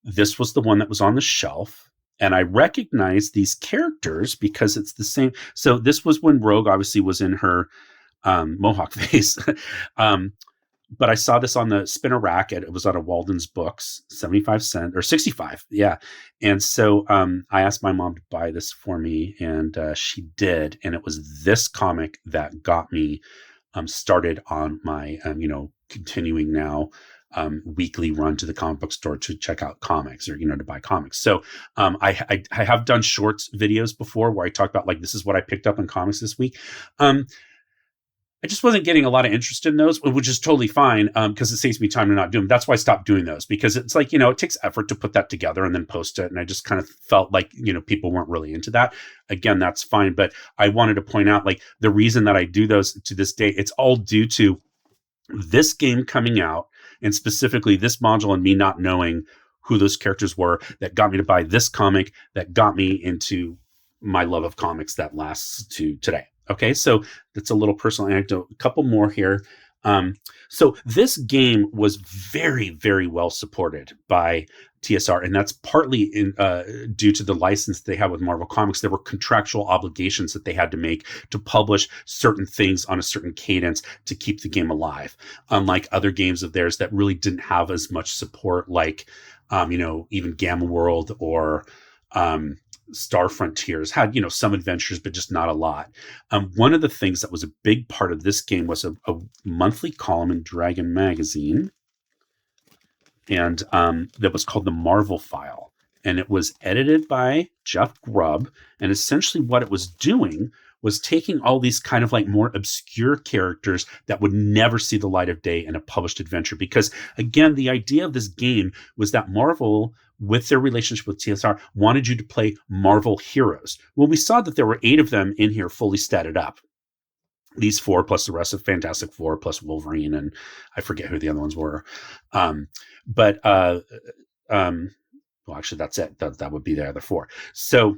this was the one that was on the shelf. And I recognized these characters because it's the same. So this was when Rogue obviously was in her Mohawk face. But I saw this on the spinner rack. It was out of Walden's Books, 75 cents or 65. Yeah. And so I asked my mom to buy this for me, and she did. And it was this comic that got me started on my, continuing now weekly run to the comic book store to check out comics or, to buy comics. So I have done shorts videos before where I talk about, like, this is what I picked up in comics this week. I just wasn't getting a lot of interest in those, which is totally fine because it saves me time to not do them. That's why I stopped doing those, because it's like, it takes effort to put that together and then post it. And I just kind of felt like, people weren't really into that. Again, that's fine. But I wanted to point out, like, the reason that I do those to this day, it's all due to this game coming out, and specifically this module, and me not knowing who those characters were that got me to buy this comic, that got me into my love of comics that lasts to today. Okay, so that's a little personal anecdote. A couple more here. So this game was very, very well supported by TSR, and that's partly due to the license they have with Marvel Comics. There were contractual obligations that they had to make to publish certain things on a certain cadence to keep the game alive, unlike other games of theirs that really didn't have as much support, like, even Gamma World or Star Frontiers had, some adventures, but just not a lot. One of the things that was a big part of this game was a monthly column in Dragon magazine, and that was called the Marvel Phile. And it was edited by Jeff Grubb. And essentially what it was doing was taking all these kind of like more obscure characters that would never see the light of day in a published adventure. Because again, the idea of this game was that Marvel, with their relationship with TSR, wanted you to play Marvel heroes. Well, we saw that there were 8 of them in here fully statted up. These 4 plus the rest of Fantastic Four plus Wolverine, and I forget who the other ones were. Well, actually, that's it. That would be the other 4. So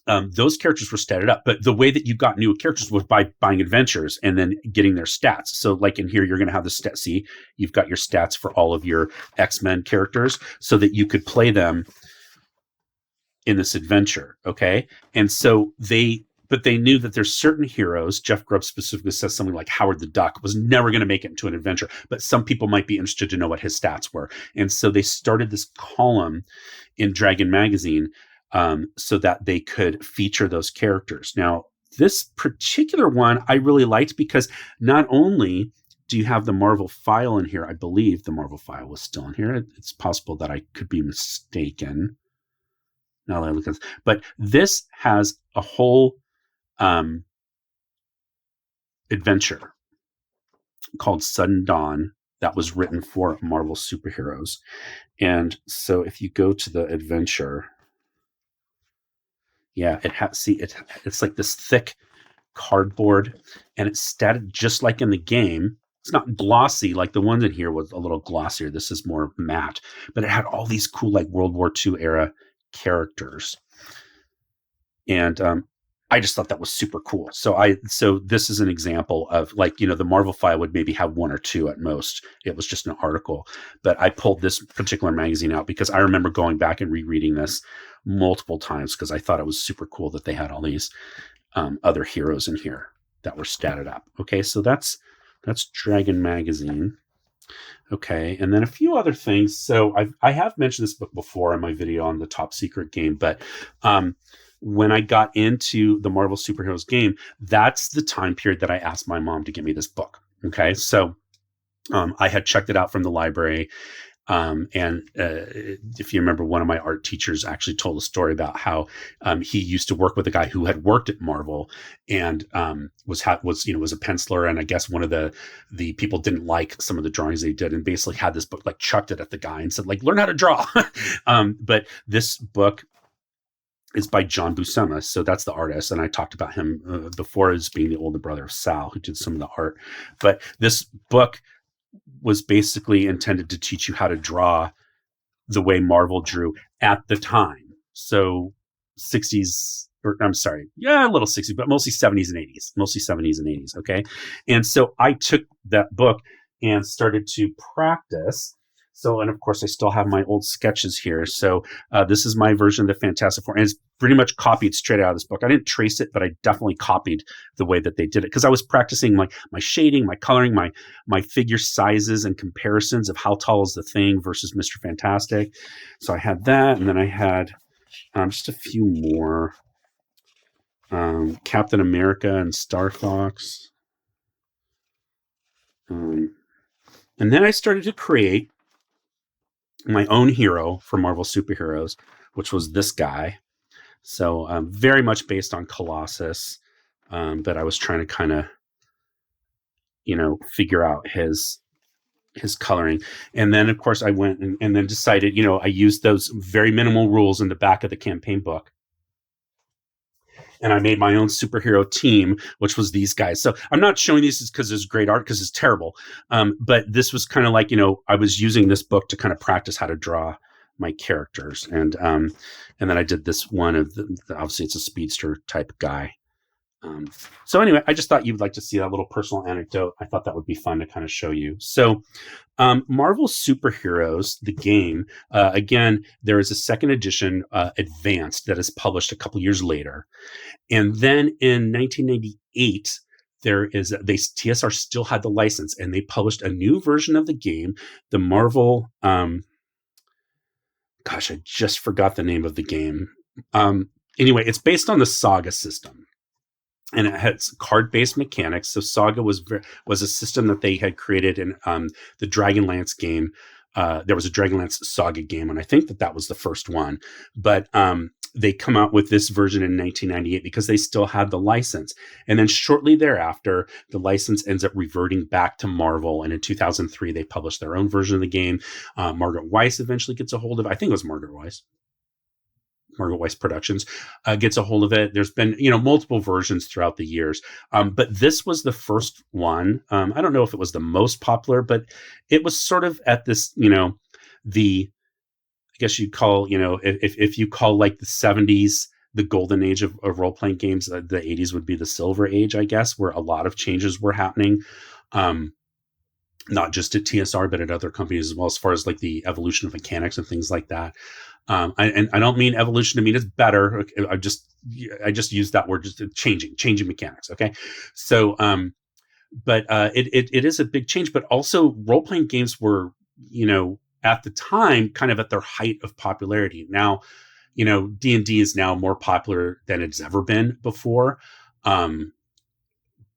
those characters were statted up, but the way that you got new characters was by buying adventures and then getting their stats. So like in here, you're going to have the stat. See, you've got your stats for all of your X-Men characters so that you could play them in this adventure. Okay. And so they knew that there's certain heroes. Jeff Grubb specifically says something like Howard the Duck was never going to make it into an adventure, but some people might be interested to know what his stats were. And so they started this column in Dragon magazine so that they could feature those characters. Now, this particular one I really liked because not only do you have the Marvel Phile in here, I believe the Marvel Phile was still in here. It's possible that I could be mistaken. Now that I look at this, but this has a whole adventure called Sudden Dawn that was written for Marvel superheroes. And so if you go to the adventure, yeah, it's like this thick cardboard, and it's statted just like in the game. It's not glossy like the ones in here was a little glossier. This is more matte, but it had all these cool like World War II era characters. And I just thought that was super cool. So this is an example of like, the Marvel Phile would maybe have 1 or 2 at most. It was just an article, but I pulled this particular magazine out because I remember going back and rereading this multiple times because I thought it was super cool that they had all these other heroes in here that were statted up. Okay. So that's Dragon magazine. Okay. And then a few other things. So I have mentioned this book before in my video on the Top Secret game, but when I got into the Marvel Superheroes game, that's the time period that I asked my mom to get me this book. Okay. So I had checked it out from the library, If you remember, one of my art teachers actually told a story about how he used to work with a guy who had worked at Marvel and was a penciler, and I guess one of the people didn't like some of the drawings they did, and basically had this book, like chucked it at the guy and said, like, learn how to draw. But this book is by John Buscema, so that's the artist, and I talked about him before as being the older brother of Sal, who did some of the art. But this book was basically intended to teach you how to draw the way Marvel drew at the time. So 60s, or I'm sorry, yeah, a little 60s, but mostly 70s and 80s. Okay. And so I took that book and started to practice. So, and of course, I still have my old sketches here. So this is my version of the Fantastic Four, and it's pretty much copied straight out of this book. I didn't trace it, but I definitely copied the way that they did it, because I was practicing my shading, my coloring, my figure sizes and comparisons of how tall is the Thing versus Mr. Fantastic. So I had that, and then I had just a few more. Captain America and Star Fox. And then I started to create my own hero for Marvel superheroes, which was this guy. So very much based on Colossus, but I was trying to kind of, figure out his coloring. And then, of course, I went and then decided, I used those very minimal rules in the back of the campaign book. And I made my own superhero team, which was these guys. So I'm not showing these because it's great art, because it's terrible. But this was kind of like, I was using this book to kind of practice how to draw my characters. And then I did this one of obviously it's a speedster type guy. So anyway, I just thought you'd like to see that little personal anecdote. I thought that would be fun to kind of show you. So Marvel Superheroes, the game, again, there is a second edition advanced that is published a couple years later. And then in 1998, TSR still had the license, and they published a new version of the game, the Marvel, I just forgot the name of the game. Anyway, it's based on the Saga system. And it has card-based mechanics. So Saga was a system that they had created in the Dragonlance game. There was a Dragonlance Saga game, and I think that was the first one. But they come out with this version in 1998 because they still had the license. And then shortly thereafter, the license ends up reverting back to Marvel. And in 2003, they published their own version of the game. Margaret Weis eventually gets a hold of it. I think it was Margaret Weis Productions gets a hold of it. There's been, multiple versions throughout the years. But this was the first one. I don't know if it was the most popular, but it was sort of at this, I guess you'd call, if you call like the 70s, the golden age of role-playing games, the 80s would be the silver age, I guess, where a lot of changes were happening. Not just at TSR, but at other companies as well, as far as like the evolution of mechanics and things like that. And I don't mean evolution to mean it's better. I just use that word, just changing mechanics. Okay. So, but it is a big change, but also role-playing games were, at the time kind of at their height of popularity. Now, D&D is now more popular than it's ever been before. But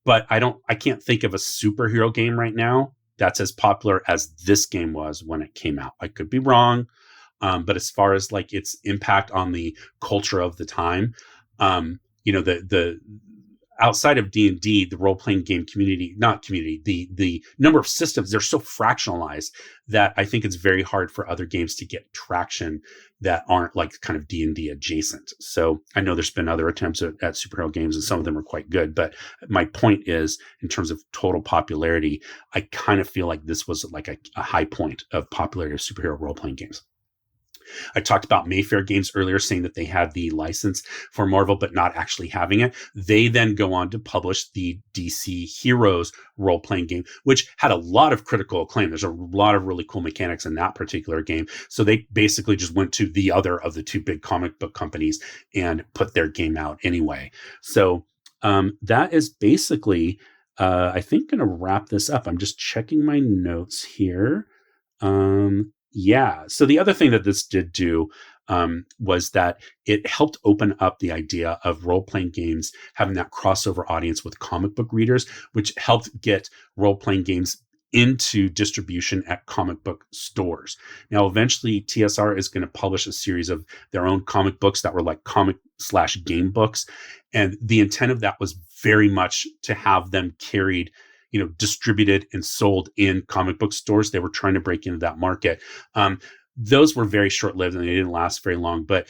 I can't think of a superhero game right now that's as popular as this game was when it came out. I could be wrong. But as far as like its impact on the culture of the time, the outside of D&D, the role-playing game the number of systems, they're so fractionalized that I think it's very hard for other games to get traction that aren't like kind of D&D adjacent. So I know there's been other attempts at superhero games, and some of them are quite good. But my point is, in terms of total popularity, I kind of feel like this was like a high point of popularity of superhero role-playing games. I talked about Mayfair Games earlier, saying that they had the license for Marvel, but not actually having it. They then go on to publish the DC Heroes role-playing game, which had a lot of critical acclaim. There's a lot of really cool mechanics in that particular game. So they basically just went to the other of the two big comic book companies and put their game out anyway. So that is basically, I think, going to wrap this up. I'm just checking my notes here. Yeah. So the other thing that this did do was that it helped open up the idea of role-playing games having that crossover audience with comic book readers, which helped get role-playing games into distribution at comic book stores. Now, eventually TSR is going to publish a series of their own comic books that were like comic/game books. And the intent of that was very much to have them carried, distributed and sold in comic book stores. They were trying to break into that market. Those were very short-lived and they didn't last very long, but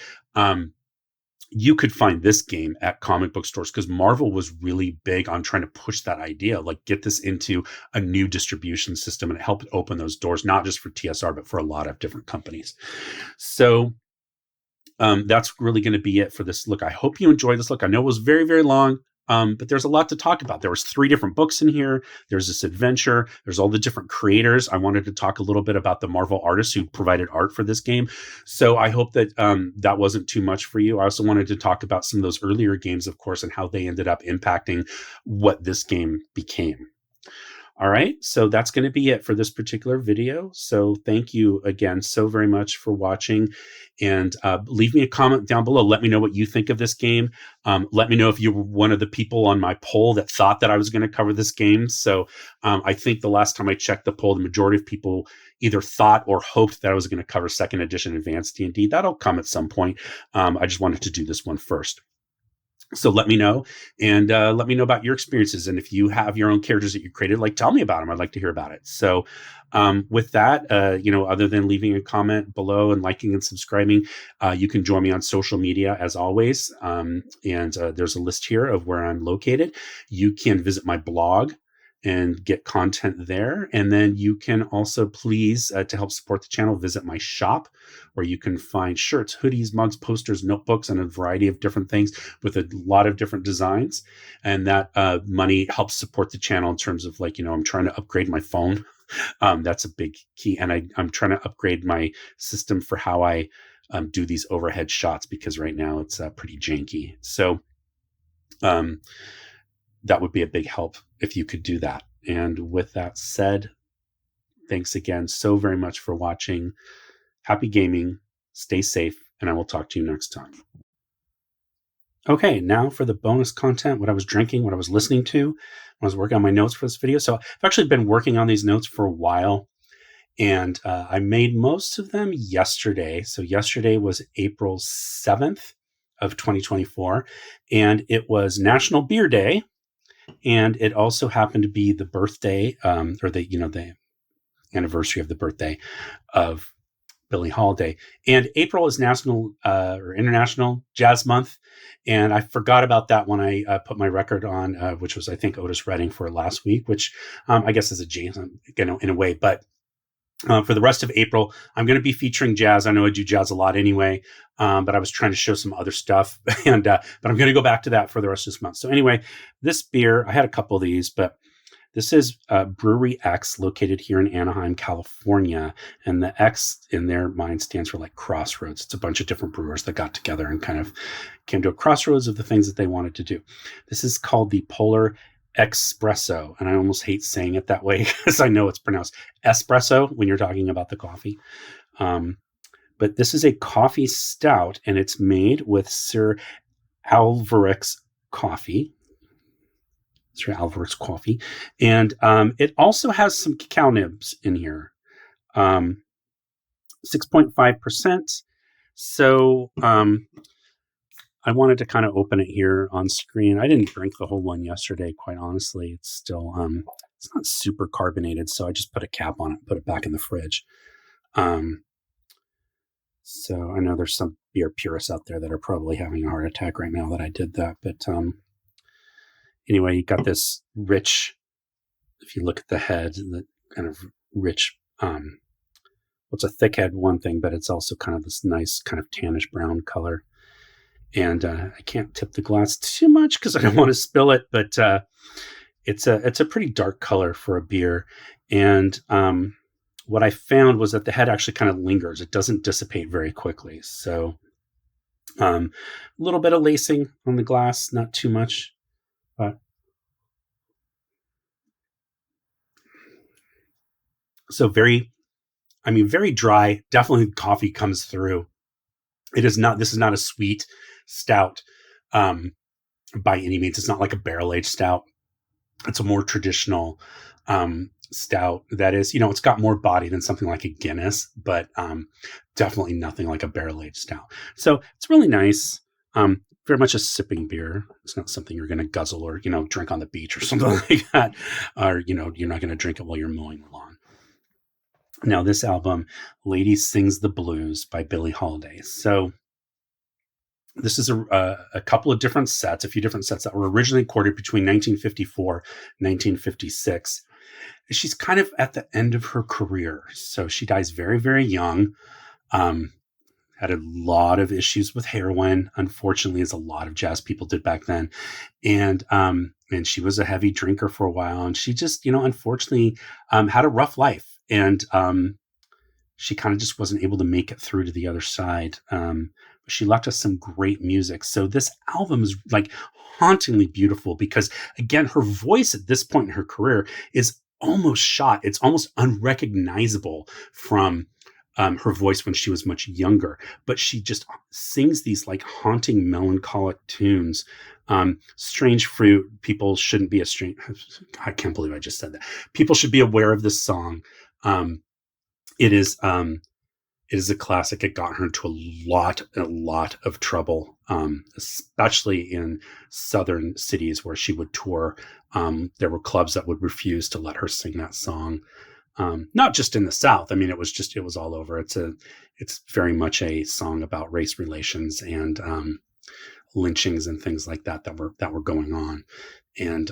you could find this game at comic book stores because Marvel was really big on trying to push that idea, like get this into a new distribution system, and it helped open those doors, not just for TSR, but for a lot of different companies. So that's really going to be it for this look. I hope you enjoyed this look. I know it was very, very long. But there's a lot to talk about. There was 3 different books in here. There's this adventure. There's all the different creators. I wanted to talk a little bit about the Marvel artists who provided art for this game. So I hope that that wasn't too much for you. I also wanted to talk about some of those earlier games, of course, and how they ended up impacting what this game became. All right, so that's going to be it for this particular video. So thank you again so very much for watching, and leave me a comment down below. Let me know what you think of this game. Let me know if you were one of the people on my poll that thought that I was going to cover this game. So I think the last time I checked the poll, the majority of people either thought or hoped that I was going to cover 2nd edition Advanced D&D. That'll come at some point. I just wanted to do this one first. So let me know, and let me know about your experiences. And if you have your own characters that you created, tell me about them. I'd like to hear about it. So with that, other than leaving a comment below and liking and subscribing, you can join me on social media as always. And there's a list here of where I'm located. You can visit my blog and get content there. And then you can also please, to help support the channel, visit my shop where you can find shirts, hoodies, mugs, posters, notebooks, and a variety of different things with a lot of different designs. And that money helps support the channel in terms of I'm trying to upgrade my phone. That's a big key. And I'm trying to upgrade my system for how I do these overhead shots, because right now it's pretty janky. So that would be a big help if you could do that. And with that said, thanks again so very much for watching. Happy gaming, stay safe, and I will talk to you next time. Okay, now for the bonus content, what I was drinking, what I was listening to when I was working on my notes for this video. So I've actually been working on these notes for a while, and I made most of them yesterday. So yesterday was April 7th of 2024, and it was National Beer Day. And it also happened to be the birthday, or the anniversary of the birthday of Billie Holiday. And April is National or International Jazz Month, and I forgot about that when I put my record on, which was I think Otis Redding for last week, which I guess is a jazz, in a way, but. For the rest of April, I'm going to be featuring jazz. I know I do jazz a lot anyway, but I was trying to show some other stuff, and but I'm going to go back to that for the rest of this month. So anyway, this beer, I had a couple of these, but this is Brewery X, located here in Anaheim, California, and the X in their mind stands for crossroads. It's a bunch of different brewers that got together and kind of came to a crossroads of the things that they wanted to do. This is called the Polar XPRESSO, and I almost hate saying it that way because I know it's pronounced espresso when you're talking about the coffee. But this is a coffee stout, and it's made with Sir Alvarez coffee. Sir Alvarez coffee, and it also has some cacao nibs in here. 6.5%. So I wanted to kind of open it here on screen. I didn't drink the whole one yesterday, quite honestly. It's still, it's not super carbonated, so I just put a cap on it, put it back in the fridge. So I know there's some beer purists out there that are probably having a heart attack right now that I did that. But anyway, you got this rich, if you look at the head, the kind of rich, it's a thick head, one thing, but it's also kind of this nice kind of tannish brown color. And I can't tip the glass too much because I don't want to spill it, but it's a pretty dark color for a beer. And what I found was that the head actually kind of lingers. It doesn't dissipate very quickly. So a little bit of lacing on the glass, not too much. So very dry. Definitely coffee comes through. This is not a sweet stout by any means. It's not like a barrel-aged stout. It's a more traditional stout that is, it's got more body than something like a Guinness, but definitely nothing like a barrel-aged stout. So it's really nice. Very much a sipping beer. It's not something you're going to guzzle or, drink on the beach or something like that. Or, you're not going to drink it while you're mowing the lawn. Now, this album, Lady Sings the Blues by Billie Holiday. So this is a couple of different sets, a few different sets that were originally recorded between 1954 and 1956. She's kind of at the end of her career. So she dies very, very young. Had a lot of issues with heroin, unfortunately, as a lot of jazz people did back then. And she was a heavy drinker for a while. And she just, unfortunately, had a rough life. And she kind of just wasn't able to make it through to the other side. She left us some great music. So this album is like hauntingly beautiful because, again, her voice at this point in her career is almost shot. It's almost unrecognizable from her voice when she was much younger, but she just sings these like haunting, melancholic tunes. Strange Fruit, people shouldn't be I can't believe I just said that. People should be aware of this song. It is a classic. It got her into a lot of trouble, especially in southern cities where she would tour. There were clubs that would refuse to let her sing that song. Not just in the South. I mean, it was all over. It's very much a song about race relations and lynchings and things like that were going on, and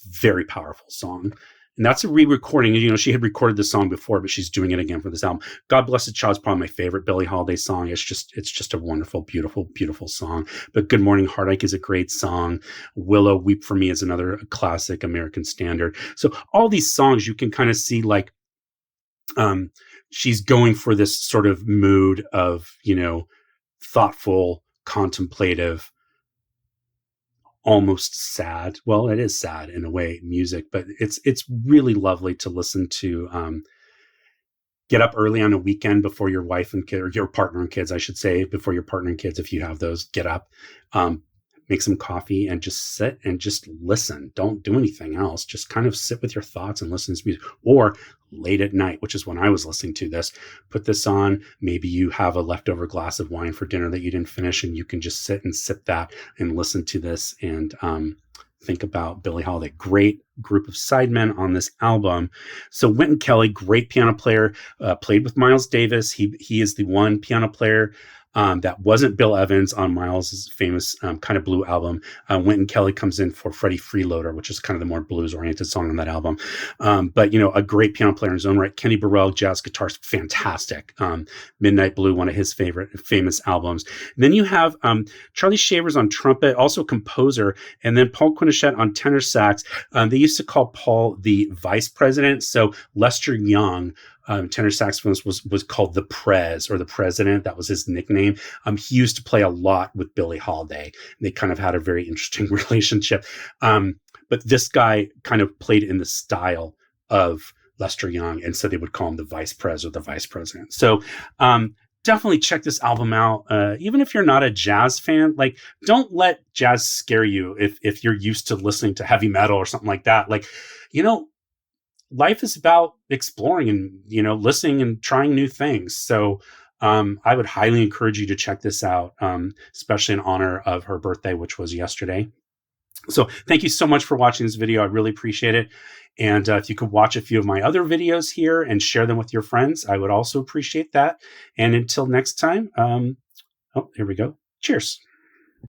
very powerful song. And that's a re-recording. She had recorded the song before, but she's doing it again for this album. God Bless the Child is probably my favorite Billie Holiday song. It's just a wonderful, beautiful, beautiful song. But Good Morning Heartache is a great song. Willow, Weep for Me is another classic American standard. So all these songs you can kind of see like, she's going for this sort of mood of, thoughtful, contemplative, almost sad. Well, it is sad in a way, music, but it's really lovely to listen to. Get up early on a weekend before your wife and kid, or your partner and kids, I should say, before your partner and kids, if you have those, get up, make some coffee and just sit and just listen. Don't do anything else. Just kind of sit with your thoughts and listen to music. Or late at night, which is when I was listening to this, put this on. Maybe you have a leftover glass of wine for dinner that you didn't finish, and you can just sit and sip that and listen to this and think about Billie Holiday. Great group of sidemen on this album. So Wynton Kelly, great piano player, played with Miles Davis. He is the one piano player that wasn't Bill Evans on Miles' famous Kind of Blue album. Wynton Kelly comes in for Freddie Freeloader, which is kind of the more blues-oriented song on that album. But, a great piano player in his own right. Kenny Burrell, jazz guitar, fantastic. Midnight Blue, one of his famous albums. And then you have Charlie Shavers on trumpet, also a composer, and then Paul Quinichette on tenor sax. They used to call Paul the vice president. So Lester Young, tenor saxophonist, was called the Prez, or the President. That was his nickname. He used to play a lot with Billie Holiday. They kind of had a very interesting relationship. But this guy kind of played in the style of Lester Young, and so they would call him the Vice Prez or the Vice President. So definitely check this album out. Even if you're not a jazz fan, like, don't let jazz scare you if you're used to listening to heavy metal or something like that. Like, life is about exploring and, listening and trying new things. So I would highly encourage you to check this out, especially in honor of her birthday, which was yesterday. So thank you so much for watching this video. I really appreciate it. And if you could watch a few of my other videos here and share them with your friends, I would also appreciate that. And until next time, here we go. Cheers.